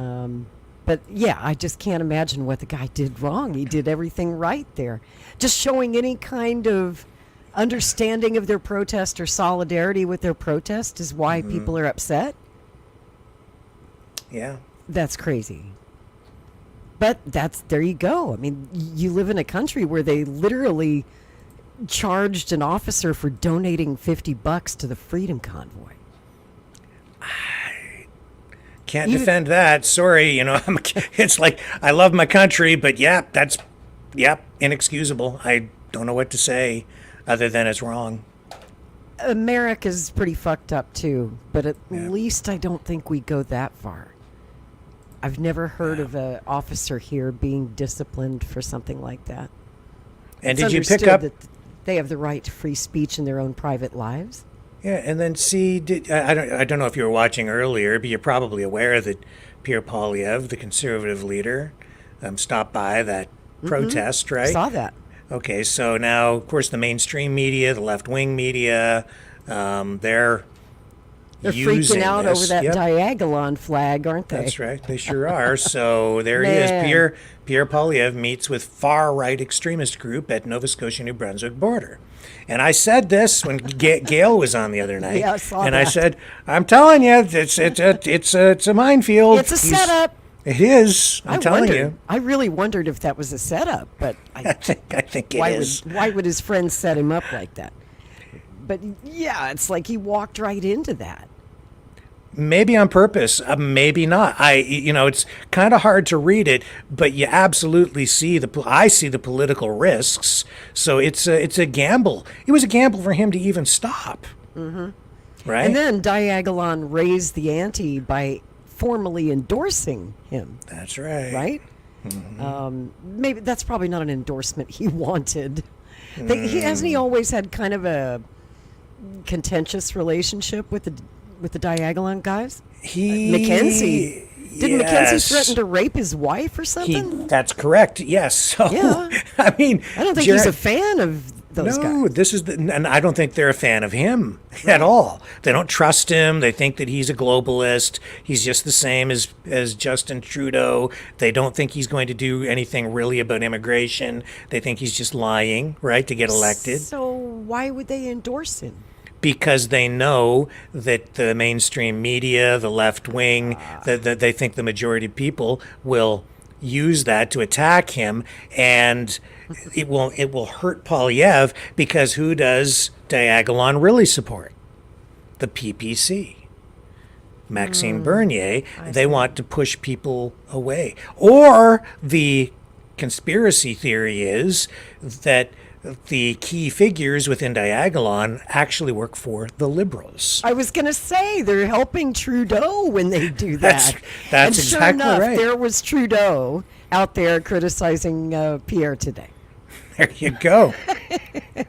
But yeah, I just can't imagine what the guy did wrong. He did everything right there. Just showing any kind of understanding of their protest or solidarity with their protest is why people are upset. Yeah. That's crazy. But there you go. I mean, you live in a country where they literally charged an officer for donating $50 to the Freedom Convoy. Can't defend that. Sorry, it's like I love my country, but that's inexcusable. I don't know what to say other than it's wrong. America's pretty fucked up too, but at least I don't think we go that far. I've never heard of an officer here being disciplined for something like that. And It's did you pick up that they have the right to free speech in their own private lives? Yeah, and then I don't know if you were watching earlier, but you're probably aware that Pierre Poilievre, the conservative leader, stopped by that protest, right? Saw that. Okay, so now, of course, the mainstream media, the left-wing media, they're freaking out this. over that Diagolon flag, aren't they? That's right, they sure are. So there he is. Pierre Poilievre meets with far-right extremist group at Nova Scotia-New Brunswick border. And I said this when Gail was on the other night. Yeah, I saw and that. I said, I'm telling you, it's a minefield. It's a setup. It is. I'm telling you. I really wondered if that was a setup, but I think it is. Why would his friends set him up like that? But yeah, it's like he walked right into that. Maybe on purpose, maybe not. It's kind of hard to read it, but you absolutely see I see the political risks. So it's a gamble. It was a gamble for him to even stop. Mm-hmm. Right. And then Diagolon raised the ante by formally endorsing him. That's right. Right? Mm-hmm. Maybe that's probably not an endorsement he wanted. Hasn't he always had kind of a contentious relationship with the Diagolon guys? Mackenzie. Didn't Mackenzie threaten to rape his wife or something? That's correct. Yes. So yeah. I mean, I don't think he's a fan of those guys. No, this is and I don't think they're a fan of him at all. They don't trust him. They think that he's a globalist. He's just the same as Justin Trudeau. They don't think he's going to do anything really about immigration. They think he's just lying, right, to get elected. So why would they endorse him? Because they know that the mainstream media, the left wing, that they think the majority of people will use that to attack him, and it will hurt Poilievre, because who does Diagolon really support? The PPC. Maxime Bernier. They want to push people away. Or the conspiracy theory is that the key figures within Diagolon actually work for the Liberals. I was going to say, they're helping Trudeau when they do that. That's and sure exactly enough, right. There was Trudeau out there criticizing Pierre today. There you go.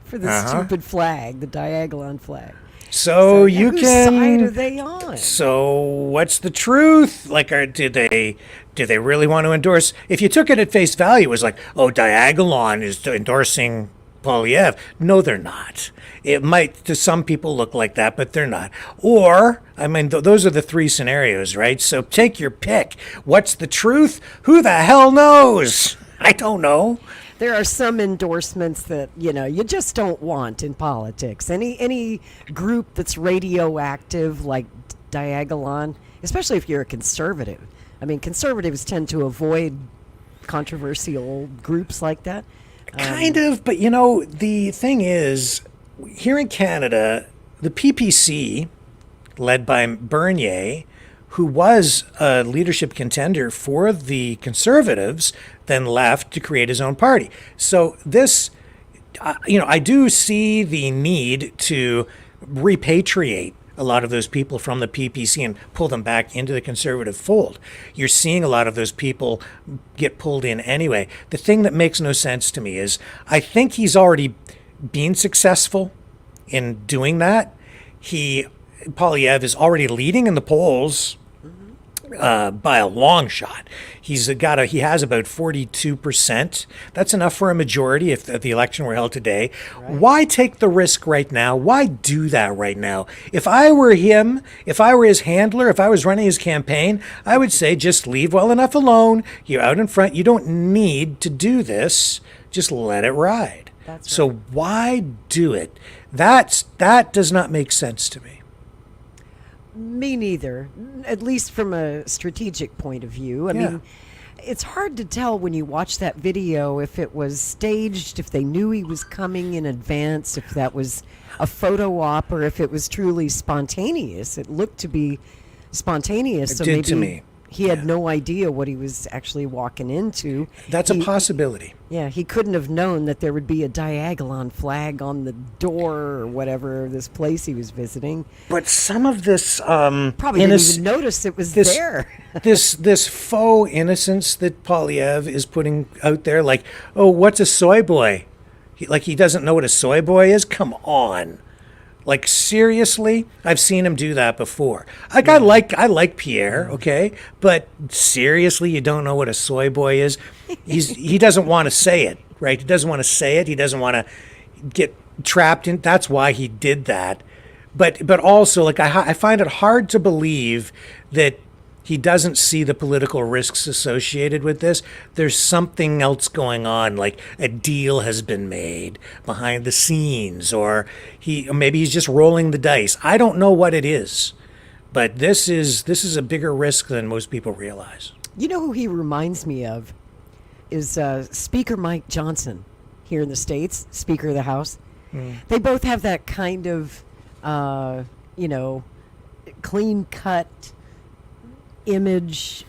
For the stupid flag, the Diagolon flag. So you whose can. side are they on? So what's the truth? Like, do they really want to endorse? If you took it at face value, it was like, oh, Diagolon is endorsing Poilievre. No, they're not. It might to some people look like that, but they're not. Or, I mean, those are the three scenarios, right? So take your pick. What's the truth? Who the hell knows? I don't know. There are some endorsements that, you just don't want in politics. Any group that's radioactive like Diagolon, especially if you're a conservative. I mean, conservatives tend to avoid controversial groups like that. Kind of, but the thing is, here in Canada, the PPC, led by Bernier, who was a leadership contender for the Conservatives, then left to create his own party. So this, I do see the need to repatriate a lot of those people from the PPC and pull them back into the Conservative fold. You're seeing a lot of those people get pulled in anyway. The thing that makes no sense to me is, I think he's already been successful in doing that. Poilievre is already leading in the polls by a long shot. He has about 42%. That's enough for a majority if the election were held today. Right. Why take the risk right now? Why do that right now? If I were him, if I were his handler, if I was running his campaign, I would say just leave well enough alone. You're out in front. You don't need to do this. Just let it ride. That's right. So why do it? That does not make sense to me. Me neither, at least from a strategic point of view. I mean, it's hard to tell when you watch that video if it was staged, if they knew he was coming in advance, if that was a photo op, or if it was truly spontaneous. It looked to be spontaneous. It so did maybe to me. He had no idea what he was actually walking into. That's a possibility. Yeah, he couldn't have known that there would be a Diagolon flag on the door or whatever, this place he was visiting. But some of this probably didn't even notice it was there. this faux innocence that Poilievre is putting out there, like, oh, what's a soy boy? He doesn't know what a soy boy is? Come on. Like, seriously? I've seen him do that before. Like, I like Pierre, okay? But seriously, you don't know what a soy boy is? He doesn't want to say it, right? He doesn't want to say it. He doesn't want to get trapped in. That's why he did that. But also, like, I find it hard to believe that He doesn't see the political risks associated with this. There's something else going on, like a deal has been made behind the scenes, or maybe he's just rolling the dice. I don't know what it is, but this is a bigger risk than most people realize. You know who he reminds me of is Speaker Mike Johnson here in the States, Speaker of the House. They both have that kind of, clean-cut image,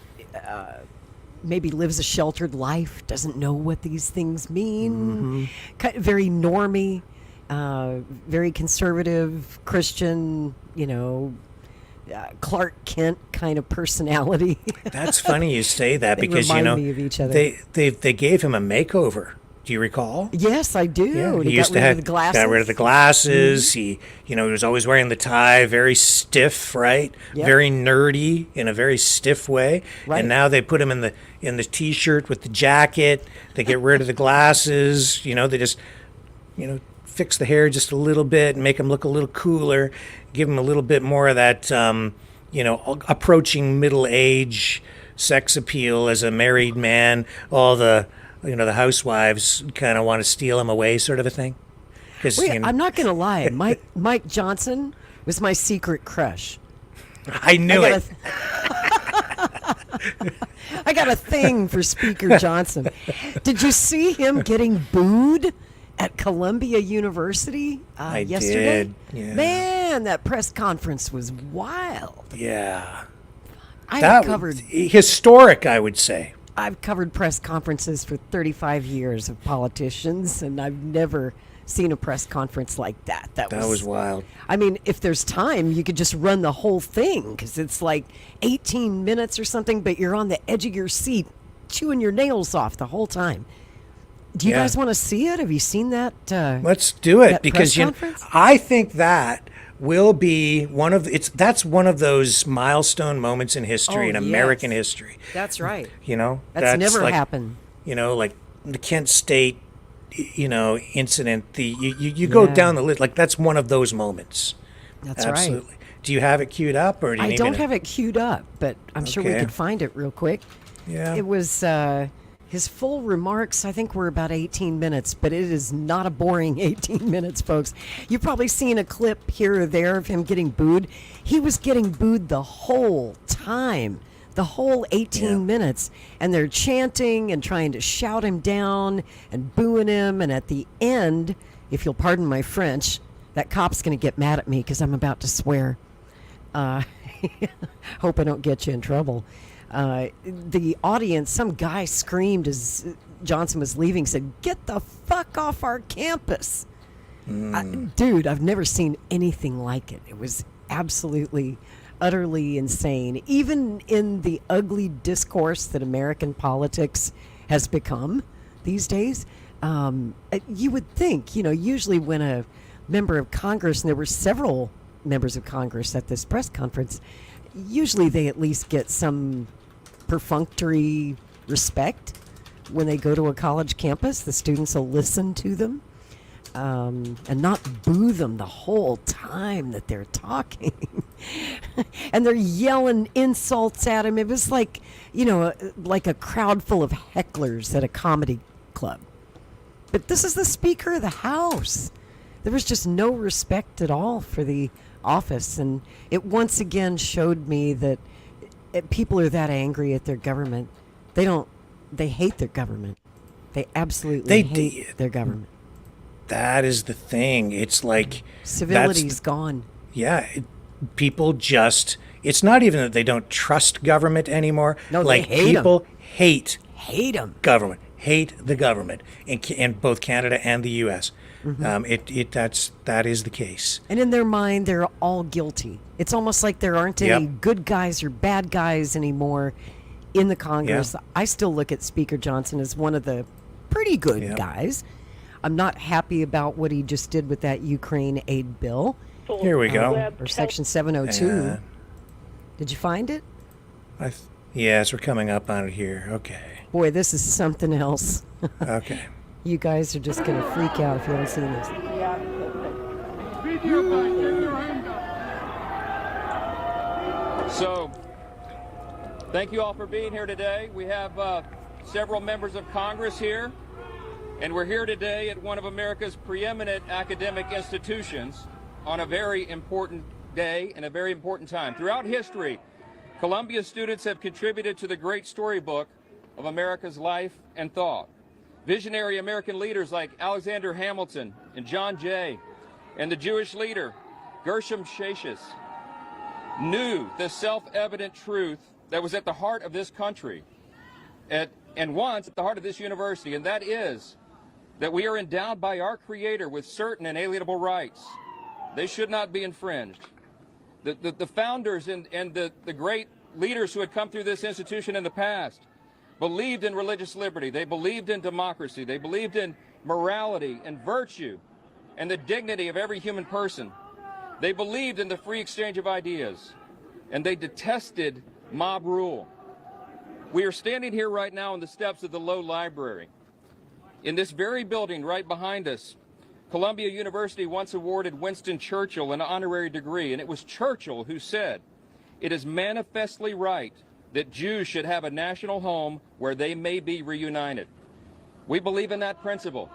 maybe lives a sheltered life, doesn't know what these things mean, very normie, very conservative, Christian, Clark Kent kind of personality. That's funny you say that They because, remind me of each other. they gave him a makeover. Do you recall? Yes, I do. Yeah, he used got to rid have of the glasses. got rid of the glasses. He was always wearing the tie, very stiff, right? Yep. Very nerdy in a very stiff way. Right. And now they put him in the t-shirt with the jacket. They get rid of the glasses. They just fix the hair just a little bit and make him look a little cooler. Give him a little bit more of that approaching middle age sex appeal as a married man. All the the housewives kind of want to steal him away, sort of a thing. I'm not going to lie. Mike Johnson was my secret crush. I knew it. I got a thing for Speaker Johnson. Did you see him getting booed at Columbia University yesterday? Did. Yeah. Man, that press conference was wild. Yeah. I've covered historic, I would say. I've covered press conferences for 35 years of politicians, and I've never seen a press conference like that. That was wild. I mean, if there's time, you could just run the whole thing because it's like 18 minutes or something, but you're on the edge of your seat chewing your nails off the whole time. Do you guys want to see it? Have you seen that? Let's do it because conference? I think that will be that's one of those milestone moments in history, in American history. That's right. That's never like, happened. Like the Kent State, incident. You go down the list. Like that's one of those moments. That's absolutely. right. Do you have it queued up, or do you I need don't have it queued up, but I'm sure we could find it real quick. Yeah. It was his full remarks, I think, were about 18 minutes, but it is not a boring 18 minutes, folks. You've probably seen a clip here or there of him getting booed. He was getting booed the whole time, the whole 18 minutes, and they're chanting and trying to shout him down and booing him, and at the end, if you'll pardon my French, that cop's going to get mad at me because I'm about to swear. Hope I don't get you in trouble. The audience, some guy screamed as Johnson was leaving, said, "Get the fuck off our campus." Dude, I've never seen anything like it. It was absolutely, utterly insane. Even in the ugly discourse that American politics has become these days, you would think, usually when a member of Congress, and there were several members of Congress at this press conference, usually they at least get some perfunctory respect when they go to a college campus. The students will listen to them and not boo them the whole time that they're talking. And they're yelling insults at him. It was like, like a crowd full of hecklers at a comedy club. But this is the Speaker of the House. There was just no respect at all for the office, and it once again showed me that people are that angry at their government. They hate their government. They absolutely hate their government. That is the thing. It's like civility's gone. Yeah, people just. It's not even that they don't trust government anymore. No, like they hate people them. hate them. Government. Hate the government in both Canada and the U.S. That is the case. And in their mind, they're all guilty. It's almost like there aren't any good guys or bad guys anymore in the Congress. Yeah. I still look at Speaker Johnson as one of the pretty good guys. I'm not happy about what he just did with that Ukraine aid bill. Here we go. Or Section 702. Did you find it? Yes, we're coming up on it here. Okay. Boy, this is something else. Okay. You guys are just going to freak out if you haven't seen this. So, Thank you all for being here today. We have several members of Congress here, and we're here today at one of America's preeminent academic institutions on a very important day and a very important time. Throughout history, Columbia students have contributed to the great storybook of America's life and thought. Visionary American leaders like Alexander Hamilton and John Jay and the Jewish leader Gershom Shashis knew the self-evident truth that was at the heart of this country and once at the heart of this university, and that is that we are endowed by our Creator with certain inalienable rights. They should not be infringed. The founders and the great leaders who had come through this institution in the past believed in religious liberty. They believed in democracy. They believed in morality and virtue and the dignity of every human person. They believed in the free exchange of ideas, and they detested mob rule. We are standing here right now on the steps of the Low Library. In this very building right behind us, Columbia University once awarded Winston Churchill an honorary degree, and it was Churchill who said, "It is manifestly right that Jews should have a national home where they may be reunited." We believe in that principle.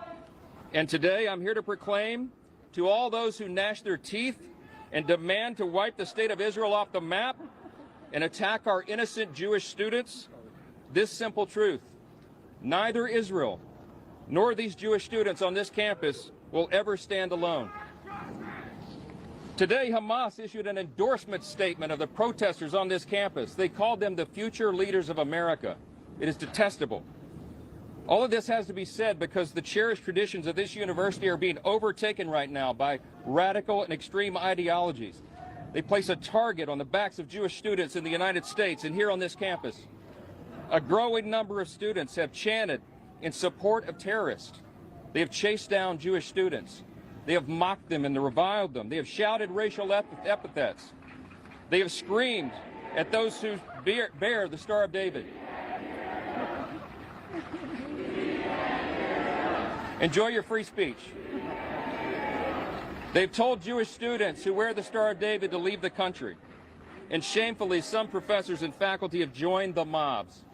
And today I'm here to proclaim to all those who gnash their teeth and demand to wipe the state of Israel off the map and attack our innocent Jewish students this simple truth: neither Israel nor these Jewish students on this campus will ever stand alone. Today, Hamas issued an endorsement statement of the protesters on this campus. They called them the future leaders of America. It is detestable. All of this has to be said because the cherished traditions of this university are being overtaken right now by radical and extreme ideologies. They place a target on the backs of Jewish students in the United States and here on this campus. A growing number of students have chanted in support of terrorists. They have chased down Jewish students. They have mocked them and reviled them. They have shouted racial epithets. They have screamed at those who bear the Star of David. Enjoy your free speech. They've told Jewish students who wear the Star of David to leave the country. And shamefully, some professors and faculty have joined the mobs.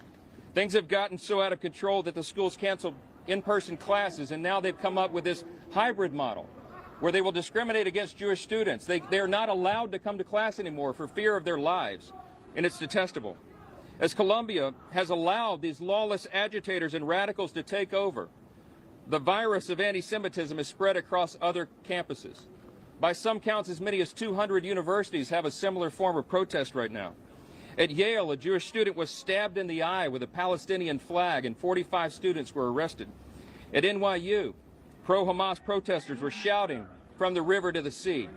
Things have gotten so out of control that the schools canceled in-person classes, and now they've come up with this hybrid model where they will discriminate against Jewish students. They are not allowed to come to class anymore for fear of their lives, and it's detestable. As Columbia has allowed these lawless agitators and radicals to take over, the virus of anti-Semitism is spread across other campuses. By some counts, as many as 200 universities have a similar form of protest right now. At Yale, a Jewish student was stabbed in the eye with a Palestinian flag, and 45 students were arrested. At NYU, pro-Hamas protesters were shouting from the river to the sea.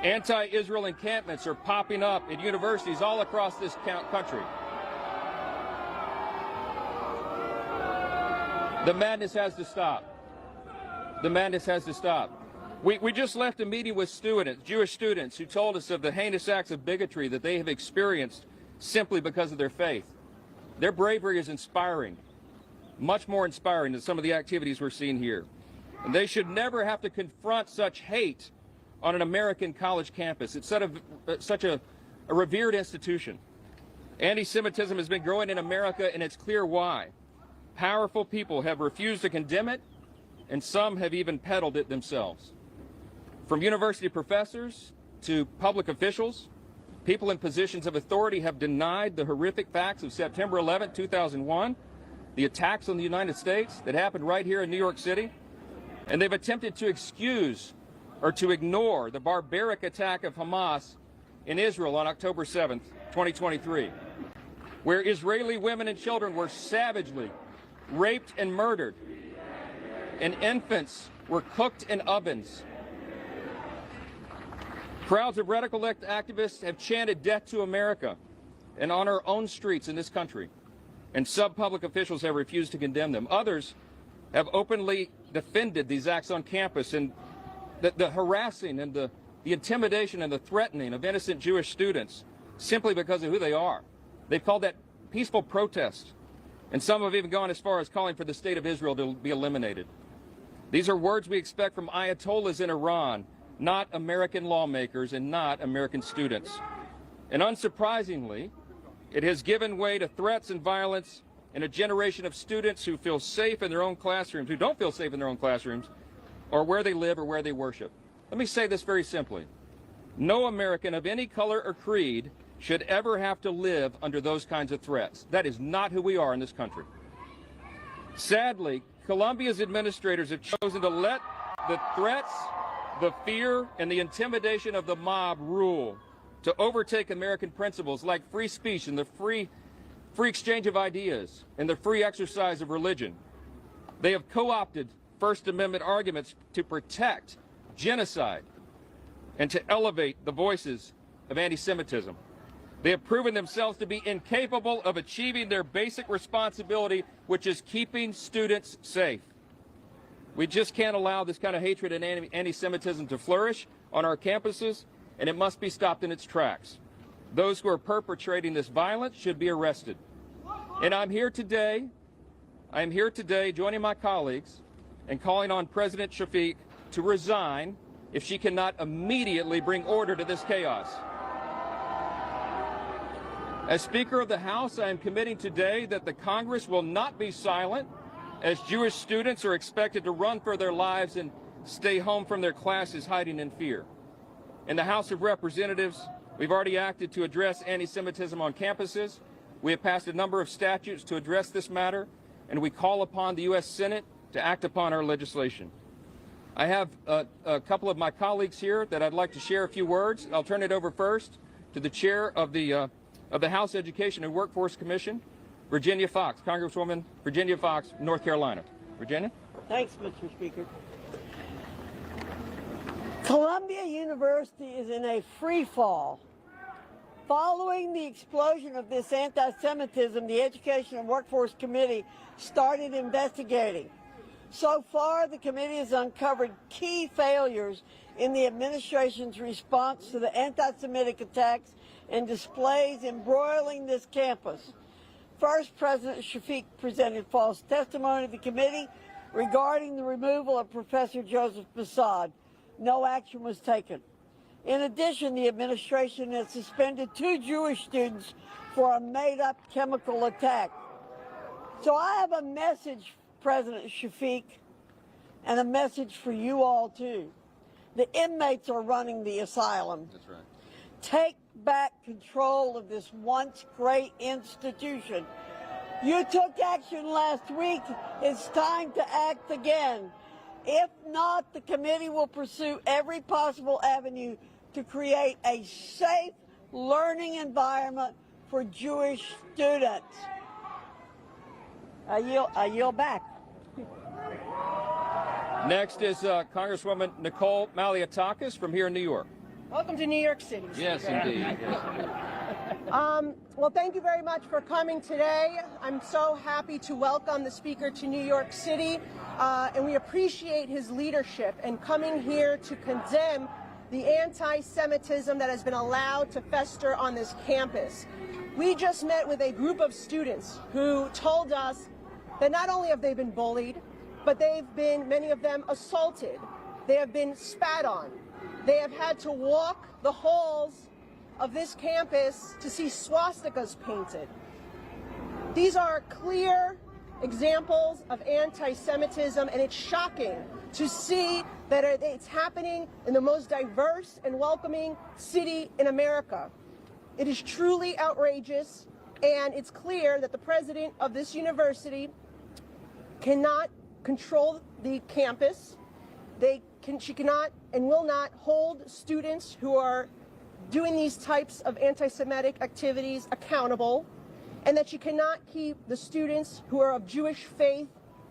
Anti-Israel encampments are popping up at universities all across this country. The madness has to stop. The madness has to stop. We just left a meeting with students, Jewish students, who told us of the heinous acts of bigotry that they have experienced simply because of their faith. Their bravery is inspiring, much more inspiring than some of the activities we're seeing here. And they should never have to confront such hate on an American college campus. It's such a revered institution. Anti-Semitism has been growing in America, and it's clear why. Powerful people have refused to condemn it, and some have even peddled it themselves. From university professors to public officials, people in positions of authority have denied the horrific facts of September 11, 2001, the attacks on the United States that happened right here in New York City, and they've attempted to excuse or to ignore the barbaric attack of Hamas in Israel on October 7th, 2023, where Israeli women and children were savagely raped and murdered, and infants were cooked in ovens. Crowds of radical activists have chanted death to America and on our own streets in this country, and sub-public officials have refused to condemn them. Others have openly defended these acts on campus, and the harassing and the intimidation and the threatening of innocent Jewish students simply because of who they are. They've called that peaceful protest, and some have even gone as far as calling for the state of Israel to be eliminated. These are words we expect from ayatollahs in Iran, not American lawmakers and not American students. And unsurprisingly, It has given way to threats and violence in a generation of students who feel safe in their own classrooms, who don't feel safe in their own classrooms, or where they live or where they worship. Let me say this very simply. No American of any color or creed should ever have to live under those kinds of threats. That is not who we are in this country. Sadly, Columbia's administrators have chosen to let the threats, the fear, and the intimidation of the mob rule, to overtake American principles like free speech and the free exchange of ideas and the free exercise of religion. They have co-opted First Amendment arguments to protect genocide and to elevate the voices of anti-Semitism. They have proven themselves to be incapable of achieving their basic responsibility, which is keeping students safe. We just can't allow this kind of hatred and anti-Semitism to flourish on our campuses, and it must be stopped in its tracks. Those who are perpetrating this violence should be arrested. And I'm here today joining my colleagues and calling on President Shafiq to resign if she cannot immediately bring order to this chaos. As Speaker of the House, I am committing today that the Congress will not be silent as Jewish students are expected to run for their lives and stay home from their classes hiding in fear. In the House of Representatives, we've already acted to address anti-Semitism on campuses. We have passed a number of statutes to address this matter, and we call upon the U.S. Senate to act upon our legislation. I have a couple of my colleagues here that I'd like to share a few words. I'll turn it over first to the chair of the House Education and Workforce Commission, Virginia Fox, Congresswoman Virginia Fox, North Carolina. Virginia? Thanks, Mr. Speaker. Columbia University is in a free fall. Following the explosion of this anti-Semitism, the Education and Workforce Committee started investigating. So far, the committee has uncovered key failures in the administration's response to the anti-Semitic attacks and displays embroiling this campus. First, President Shafiq presented false testimony to the committee regarding the removal of Professor Joseph Basad. No action was taken. In addition, the administration has suspended 2 Jewish students for a made-up chemical attack. So I have a message, President Shafiq, and a message for you all, too. The inmates are running the asylum. That's right. Take back control of this once great institution. You took action last week. It's time to act again. If not, the committee will pursue every possible avenue to create a safe learning environment for Jewish students. I yield back. Next is Congresswoman Nicole Malliotakis from here in New York. Welcome to New York City. Yes, indeed. Yes, indeed. Well, thank you very much for coming today. I'm so happy to welcome the Speaker to New York City, and we appreciate his leadership and coming here to condemn the anti-Semitism that has been allowed to fester on this campus. We just met with a group of students who told us that not only have they been bullied, but they've been, many of them, assaulted. They have been spat on. They have had to walk the halls of this campus to see swastikas painted. These are clear examples of anti-Semitism, and it's shocking to see that it's happening in the most diverse and welcoming city in America. It is truly outrageous, and it's clear that the president of this university cannot control the campus. She cannot and will not hold students who are doing these types of anti-Semitic activities accountable, and that she cannot keep the students who are of Jewish faith,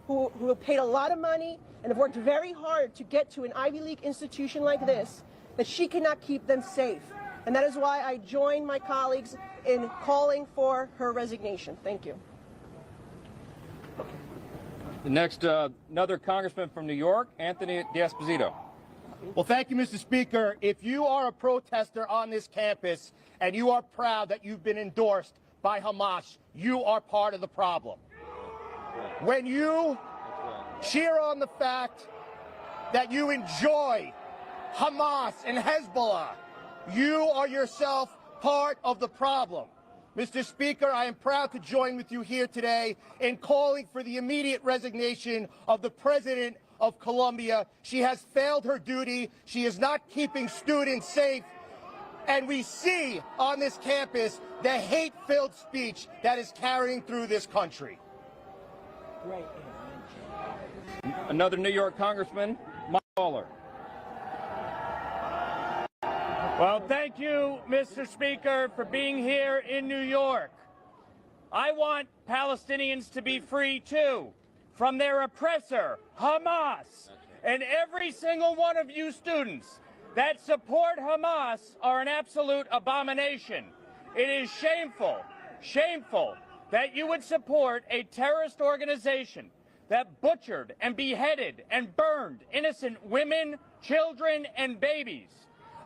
who have paid a lot of money and have worked very hard to get to an Ivy League institution like this, that she cannot keep them safe. And that is why I join my colleagues in calling for her resignation. Thank you. The next, another congressman from New York, Anthony D'Esposito. Well, thank you, Mr. Speaker. If you are a protester on this campus and you are proud that you've been endorsed by Hamas, you are part of the problem. When you cheer on the fact that you enjoy Hamas and Hezbollah, you are yourself part of the problem. Mr. Speaker, I am proud to join with you here today in calling for the immediate resignation of the President of Colombia. She has failed her duty. She is not keeping students safe. And we see on this campus the hate-filled speech that is carrying through this country. Another New York Congressman, Mike Lawler. Well, thank you, Mr. Speaker, for being here in New York. I want Palestinians to be free, too, from their oppressor, Hamas. And every single one of you students that support Hamas are an absolute abomination. It is shameful, shameful that you would support a terrorist organization that butchered and beheaded and burned innocent women, children, and babies.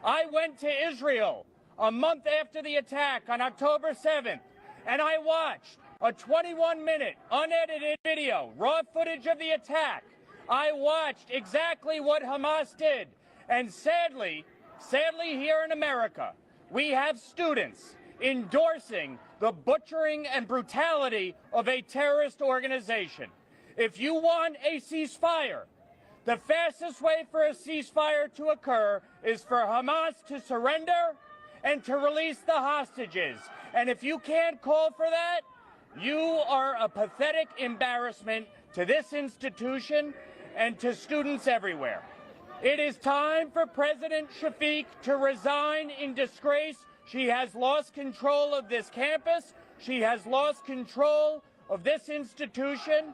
I went to Israel a month after the attack on October 7th, and I watched a 21-minute unedited video, raw footage of the attack. I watched exactly what Hamas did. And sadly here in America, we have students endorsing the butchering and brutality of a terrorist organization. If you want a ceasefire, the fastest way for a ceasefire to occur is for Hamas to surrender and to release the hostages. And if you can't call for that, you are a pathetic embarrassment to this institution and to students everywhere. It is time for President Shafiq to resign in disgrace. She has lost control of this campus. She has lost control of this institution.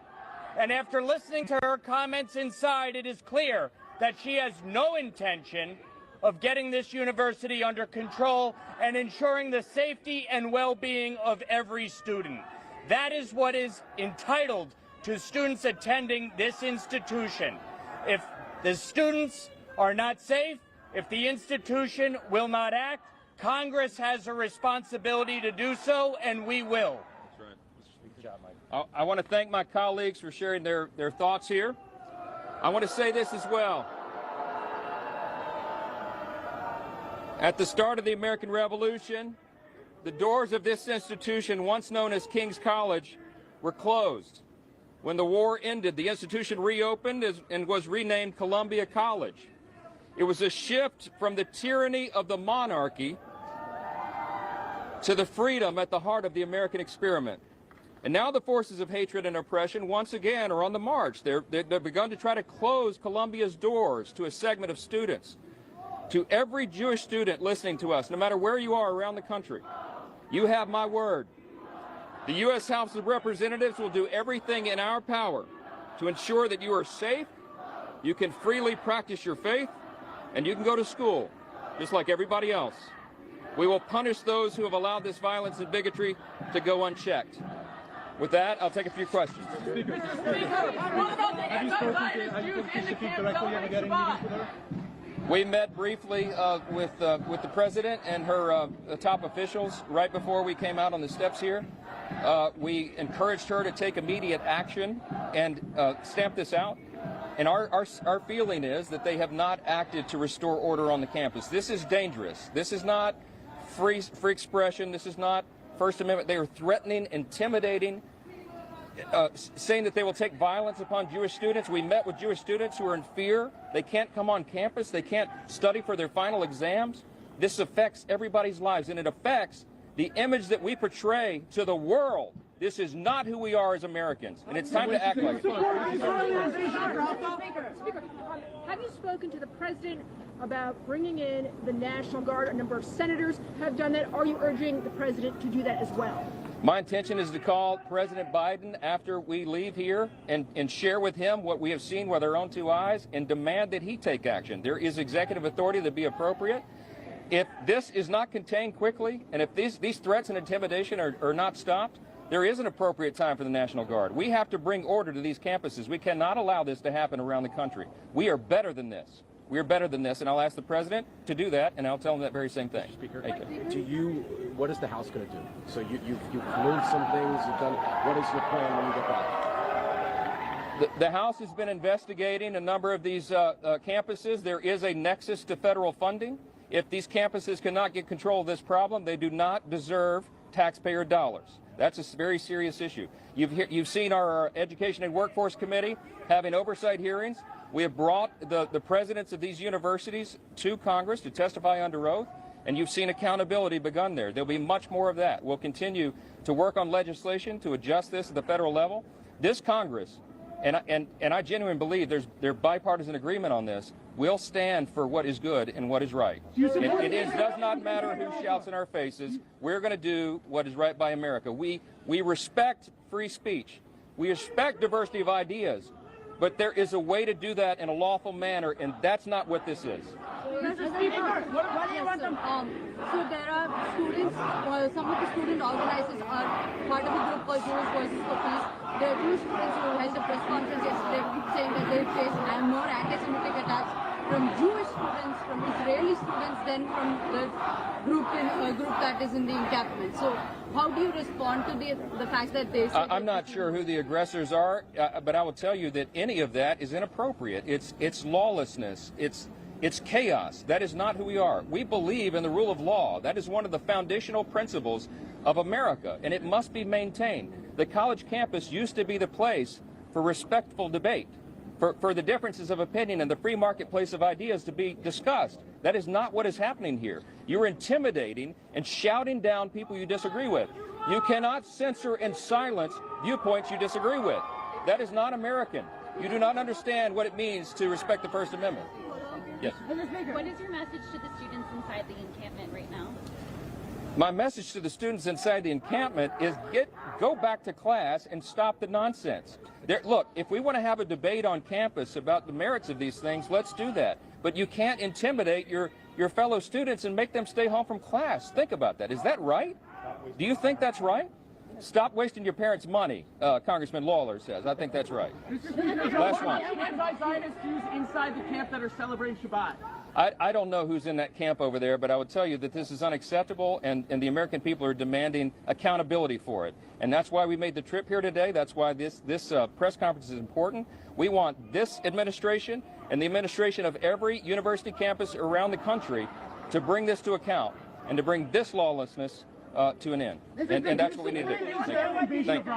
And after listening to her comments inside, it is clear that she has no intention of getting this university under control and ensuring the safety and well-being of every student. That is what is entitled to students attending this institution. If the students are not safe, if the institution will not act, Congress has a responsibility to do so, and we will. I want to thank my colleagues for sharing their thoughts here. I want to say this as well. At the start of the American Revolution, the doors of this institution, once known as King's College, were closed. When the war ended, the institution reopened and was renamed Columbia College. It was a shift from the tyranny of the monarchy to the freedom at the heart of the American experiment. And now the forces of hatred and oppression once again are on the march. They've begun to try to close Columbia's doors to a segment of students. To every Jewish student listening to us, no matter where you are around the country, you have my word. The U.S. House of Representatives will do everything in our power to ensure that you are safe, you can freely practice your faith, and you can go to school, just like everybody else. We will punish those who have allowed this violence and bigotry to go unchecked. With that, I'll take a few questions. We met briefly with the president and her top officials right before we came out on the steps here. We encouraged her to take immediate action and stamp this out. And our feeling is that they have not acted to restore order on the campus. This is dangerous. This is not free expression. This is not First Amendment. They are threatening, intimidating, saying that they will take violence upon Jewish students. We met with Jewish students who are in fear. They can't come on campus. They can't study for their final exams. This affects everybody's lives, and it affects the image that we portray to the world. This is not who we are as Americans, and it's time to act like it. Speaker, have you spoken to the president about bringing in the National Guard? A number of senators have done that. Are you urging the president to do that as well? My intention is to call President Biden after we leave here and share with him what we have seen with our own two eyes and demand that he take action. There is executive authority that be appropriate. If this is not contained quickly, and if these threats and intimidation are not stopped, there is an appropriate time for the National Guard. We have to bring order to these campuses. We cannot allow this to happen around the country. We are better than this. We are better than this, and I'll ask the president to do that, and I'll tell him that very same thing. Speaker, what is the House going to do? So you've moved some things, you've done. What is your plan when you get back? The House has been investigating a number of these campuses. There is a nexus to federal funding. if these campuses cannot get control of this problem, they do not deserve taxpayer dollars. That's a very serious issue. You've seen our Education and Workforce Committee having oversight hearings. We have brought the presidents of these universities to Congress to testify under oath, and you've seen accountability begun there. There'll be much more of that. We'll continue to work on legislation to adjust this at the federal level. This Congress, and I genuinely believe there's bipartisan agreement on this, will stand for what is good and what is right. It does not matter who shouts in our faces. We're going to do what is right by America. We respect free speech. We respect diversity of ideas. But there is a way to do that in a lawful manner, and that's not what this is. Mr. Speaker, what do you want them? So there are students, some of the student organizers are part of a group called Jewish Voices for Peace. There are two students who held a press conference yesterday saying that they face more anti-Semitic attacks from Jewish students, from Israeli students, than from the group that is in the encampment. So how do you respond to the fact that they say I'm not sure who the aggressors are, but I will tell you that any of that is inappropriate. It's lawlessness. It's chaos. That is not who we are. We believe in the rule of law. That is one of the foundational principles of America, and it must be maintained. The college campus used to be the place for respectful debate, for the differences of opinion and the free marketplace of ideas to be discussed. That is not what is happening here. You're intimidating and shouting down people you disagree with. You cannot censor and silence viewpoints you disagree with. That is not American. You do not understand what it means to respect the First Amendment. Yes. What is your message to the students inside the encampment right now? My message to the students inside the encampment is go back to class and stop the nonsense. Look, if we want to have a debate on campus about the merits of these things, let's do that. But you can't intimidate your fellow students and make them stay home from class. Think about that. Is that right? Do you think that's right? Stop wasting your parents' money, Congressman Lawler says. I think that's right. Last one. Anti-Zionist Jews inside the camp that are celebrating Shabbat. I don't know who's in that camp over there, but I would tell you that this is unacceptable, and the American people are demanding accountability for it. And that's why we made the trip here today. That's why this press conference is important. We want this administration and the administration of every university campus around the country to bring this to account and to bring this lawlessness to an end. And that's what we need to do. Thank you.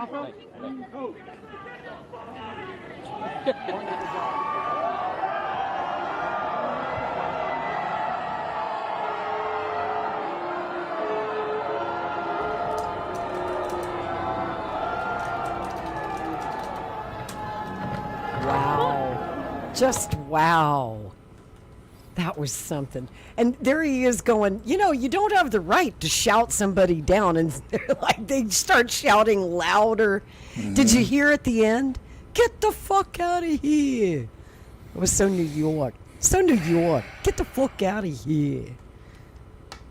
Wow. Just wow. That was something. And there he is going, you don't have the right to shout somebody down. And they start shouting louder. Mm-hmm. Did you hear at the end? Get the fuck out of here. It was so New York. So New York. Get the fuck out of here.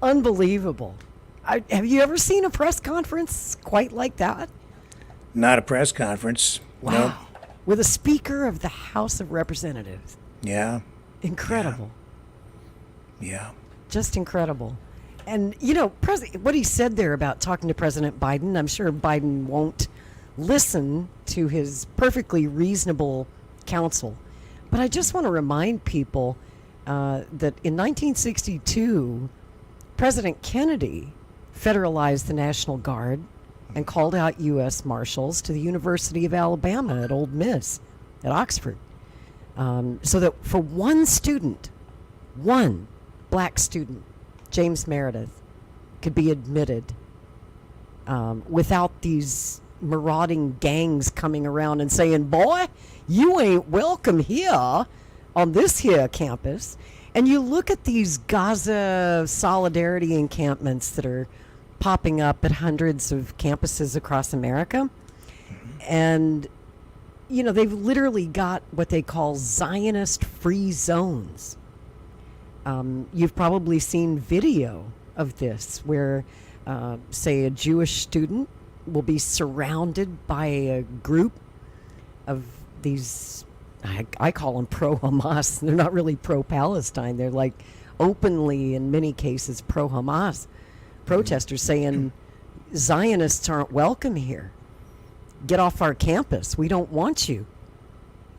Unbelievable. Have you ever seen a press conference quite like that? Not a press conference. Wow. Nope. With a Speaker of the House of Representatives. Yeah. Incredible. Yeah. Just incredible. And, what he said there about talking to President Biden, I'm sure Biden won't listen to his perfectly reasonable counsel. But I just want to remind people that in 1962, President Kennedy federalized the National Guard and called out U.S. Marshals to the University of Alabama at Ole Miss, at Oxford. So that for one black student, James Meredith, could be admitted without these marauding gangs coming around and saying, boy, you ain't welcome here on this here campus. And you look at these Gaza solidarity encampments that are popping up at hundreds of campuses across America. And, they've literally got what they call Zionist-free zones. You've probably seen video of this where, say, a Jewish student will be surrounded by a group of these, I call them pro-Hamas. They're not really pro-Palestine. They're like openly, in many cases, pro-Hamas protesters saying Zionists aren't welcome here. Get off our campus. We don't want you.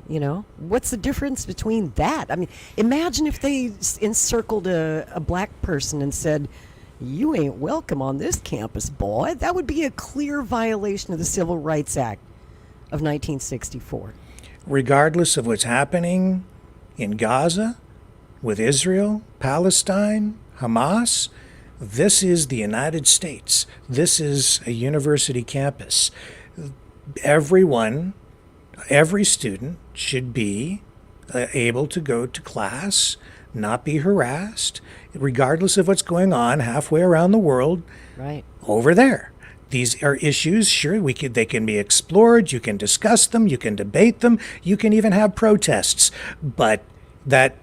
You know, what's the difference between that? I mean, imagine if they encircled a black person and said, "You ain't welcome on this campus, boy." That would be a clear violation of the Civil Rights Act of 1964. Regardless of what's happening in Gaza, with Israel, Palestine, Hamas, this is the United States. This is a university campus. Everyone, every student should be able to go to class, not be harassed, regardless of what's going on halfway around the world. Right. Over there. These are issues, sure, they can be explored, you can discuss them, you can debate them, you can even have protests. But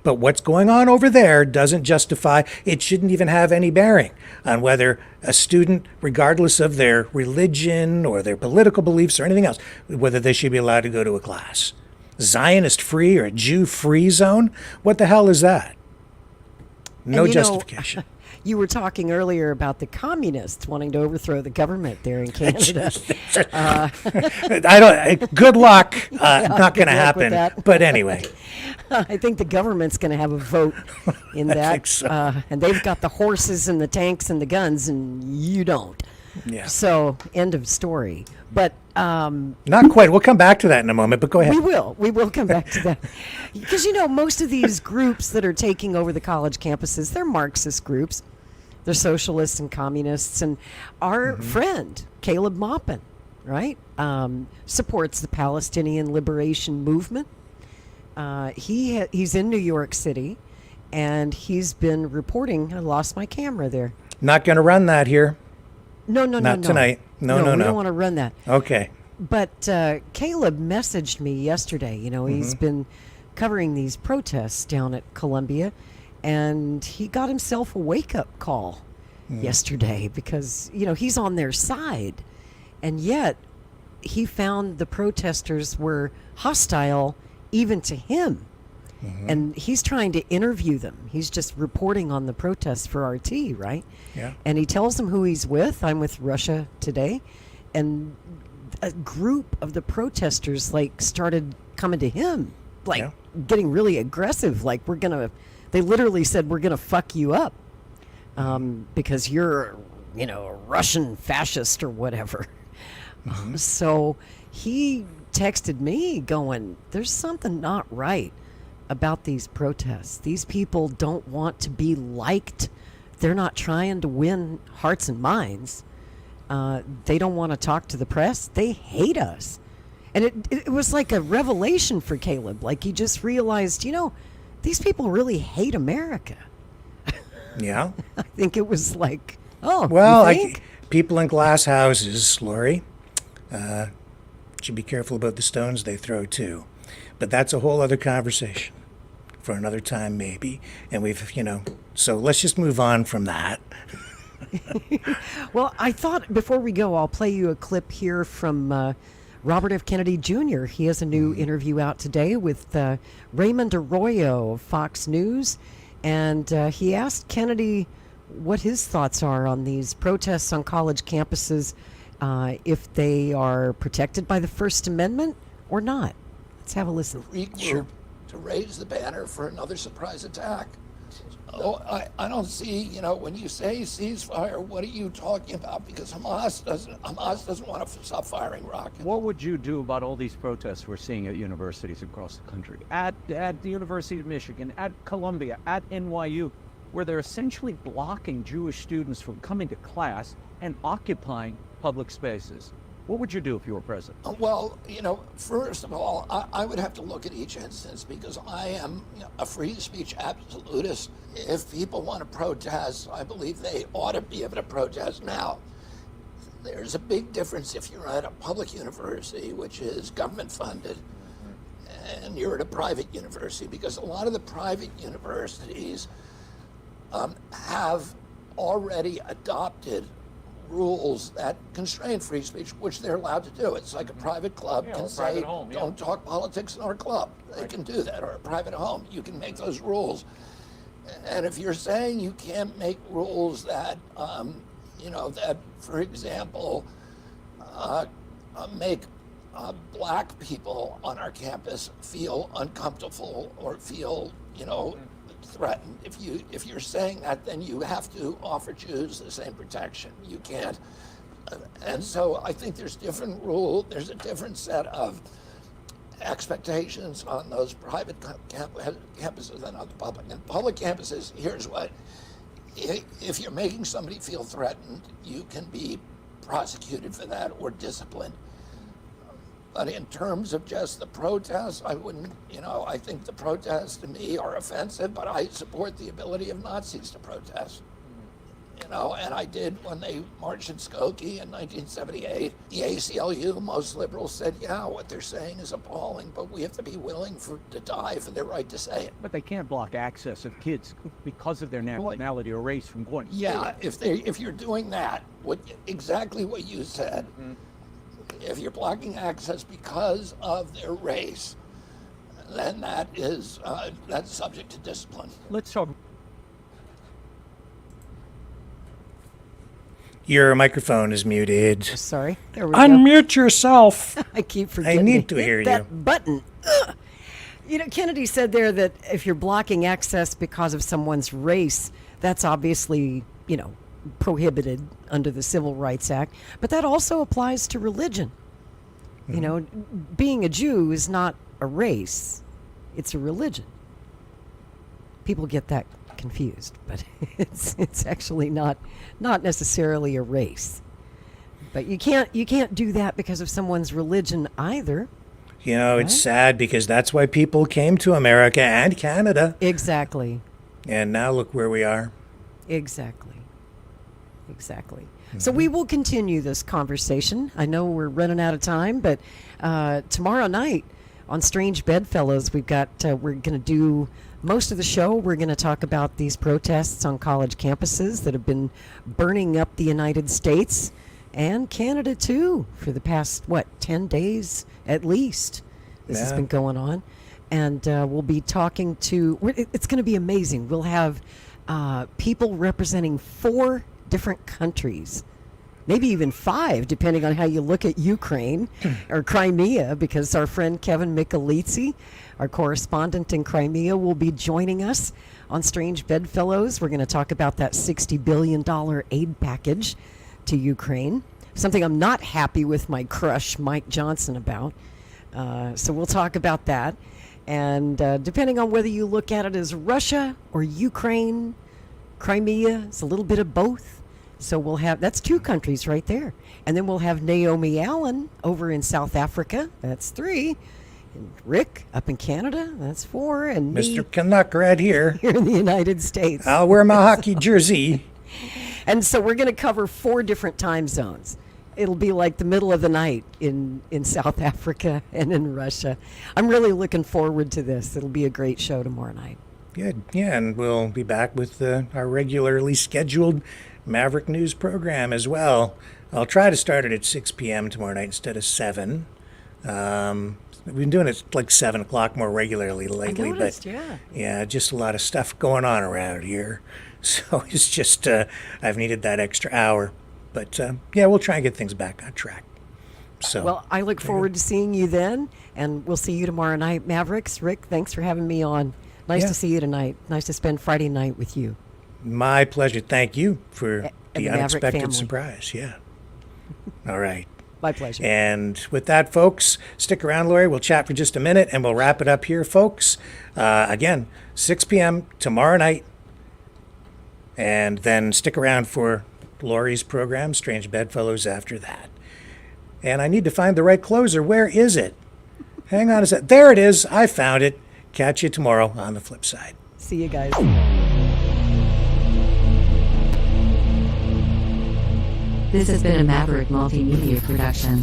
what's going on over there doesn't justify, it shouldn't even have any bearing on whether a student, regardless of their religion or their political beliefs or anything else, whether they should be allowed to go to a class. Zionist free or a Jew free zone? What the hell is that? No justification. You were talking earlier about the communists wanting to overthrow the government there in Canada. Good luck. Not going to happen. But anyway. I think the government's going to have a vote in that. I think so. And they've got the horses and the tanks and the guns, and you don't. Yeah. So, end of story. But not quite. We'll come back to that in a moment, but go ahead. We will come back to that. Because, you know, most of these groups that are taking over the college campuses, they're Marxist groups. They're socialists and communists. And our friend, Caleb Maupin, right, supports the Palestinian Liberation Movement. He's in New York City, and he's been reporting. I lost my camera there. Not going to run that here. No. Not tonight. No. We don't want to run that. Okay. But Caleb messaged me yesterday. You know, he's been covering these protests down at Columbia, and he got himself a wake-up call yesterday because, you know, he's on their side. And yet he found the protesters were hostile even to him. And he's trying to interview them. He's just reporting on the protests for RT, right? Yeah. And he tells them who he's with. I'm with Russia Today. And a group of the protesters started coming to him, getting really aggressive. Like, they literally said, we're going to fuck you up because you're, you know, a Russian fascist or whatever. So he texted me going, there's something not right about these protests. These people don't want to be liked. They're not trying to win hearts and minds. They don't want to talk to the press. They hate us. And it was like a revelation for Caleb. Like, he just realized, you know, these people really hate America. Yeah. I think it was like, oh, well, you think? People in glass houses, Lori, should be careful about the stones they throw too. But that's a whole other conversation for another time, maybe. And we've, you know, so let's just move on from that. Well, I thought before we go, I'll play you a clip here from Robert F. Kennedy Jr. He has a new interview out today with Raymond Arroyo of Fox News. And he asked Kennedy what his thoughts are on these protests on college campuses, if they are protected by the First Amendment or not. Let's have a listen. Regroup to raise the banner for another surprise attack. Oh, I don't see, you know, when you say ceasefire, what are you talking about? Because Hamas doesn't want to stop firing rockets. What would you do about all these protests we're seeing at universities across the country? At the University of Michigan, at Columbia, at NYU, where they're essentially blocking Jewish students from coming to class and occupying public spaces. What would you do if you were president? Well, you know, first of all, I would have to look at each instance because I am a free speech absolutist. If people want to protest, I believe they ought to be able to protest. Now, there's a big difference if you're at a public university, which is government funded, and you're at a private university, because a lot of the private universities have already adopted rules that constrain free speech, which they're allowed to do. It's like a private club can say, don't talk politics in our club. They can do that, or a private home. You can make those rules. And if you're saying you can't make rules that, you know, that, for example, make black people on our campus feel uncomfortable or feel, threatened. If you're saying that, then you have to offer Jews the same protection. You can't. And so I think there's different rules. There's a different set of expectations on those private campuses than on the public. And public campuses, here's what. If you're making somebody feel threatened, you can be prosecuted for that or disciplined. But in terms of just the protests, I wouldn't, I think the protests to me are offensive, but I support the ability of Nazis to protest. And I did when they marched in Skokie in 1978. The ACLU, most liberals said, yeah, what they're saying is appalling, but we have to be willing to die for their right to say it. But they can't block access of kids because of their nationality or race from going to Yeah, school. if you're doing that, exactly what you said, if you're blocking access because of their race, then that's subject to discipline. Let's talk. Your microphone is muted. Sorry. There we go. Unmute yourself. I keep forgetting. I need to hear that you. button. Ugh. Kennedy said there that if you're blocking access because of someone's race, that's obviously, prohibited under the Civil Rights Act. But that also applies to religion. Being a Jew is not a race. It's a religion. People get that confused, but it's actually not necessarily a race. But you can't do that because of someone's religion either. It's sad because that's why people came to America and Canada. Exactly. And now look where we are. Exactly. So we will continue this conversation. I know we're running out of time, but tomorrow night on Strange Bedfellows, we're going to do most of the show. We're going to talk about these protests on college campuses that have been burning up the United States and Canada too for the past 10 days at least. This has been going on, and we'll be talking to. It's going to be amazing. We'll have people representing 4 different countries, maybe even 5, depending on how you look at Ukraine or Crimea, because our friend Kevin Michalitzi, our correspondent in Crimea, will be joining us on Strange Bedfellows. We're going to talk about that $60 billion aid package to Ukraine, something I'm not happy with my crush, Mike Johnson, about. So we'll talk about that. And depending on whether you look at it as Russia or Ukraine, Crimea, it's a little bit of both. So that's 2 countries right there. And then we'll have Naomi Allen over in South Africa. That's 3. And Rick up in Canada. That's 4. And Mr. Canuck right here. Here in the United States. I'll wear my hockey jersey. And so we're going to cover 4 different time zones. It'll be like the middle of the night in South Africa and in Russia. I'm really looking forward to this. It'll be a great show tomorrow night. Good. Yeah, and we'll be back with our regularly scheduled Maverick News program as well. I'll try to start it at 6 p.m. tomorrow night instead of 7. We've been doing it like 7 o'clock more regularly lately. I noticed, but yeah, just a lot of stuff going on around here. So it's just I've needed that extra hour. But we'll try and get things back on track. So well, I look forward to seeing you then, and we'll see you tomorrow night. Mavericks, Rick, thanks for having me on. Nice to see you tonight. Nice to spend Friday night with you. My pleasure. Thank you for the unexpected family. surprise. Yeah. All right. My pleasure. And with that, folks, stick around, Lori. We'll chat for just a minute, and we'll wrap it up here, folks. Again, 6 p.m. tomorrow night. And then stick around for Lori's program, Strange Bedfellows, after that. And I need to find the right closer. Where is it? Hang on a sec. There it is. I found it. Catch you tomorrow on the flip side. See you guys. This has been a Maverick Multimedia production.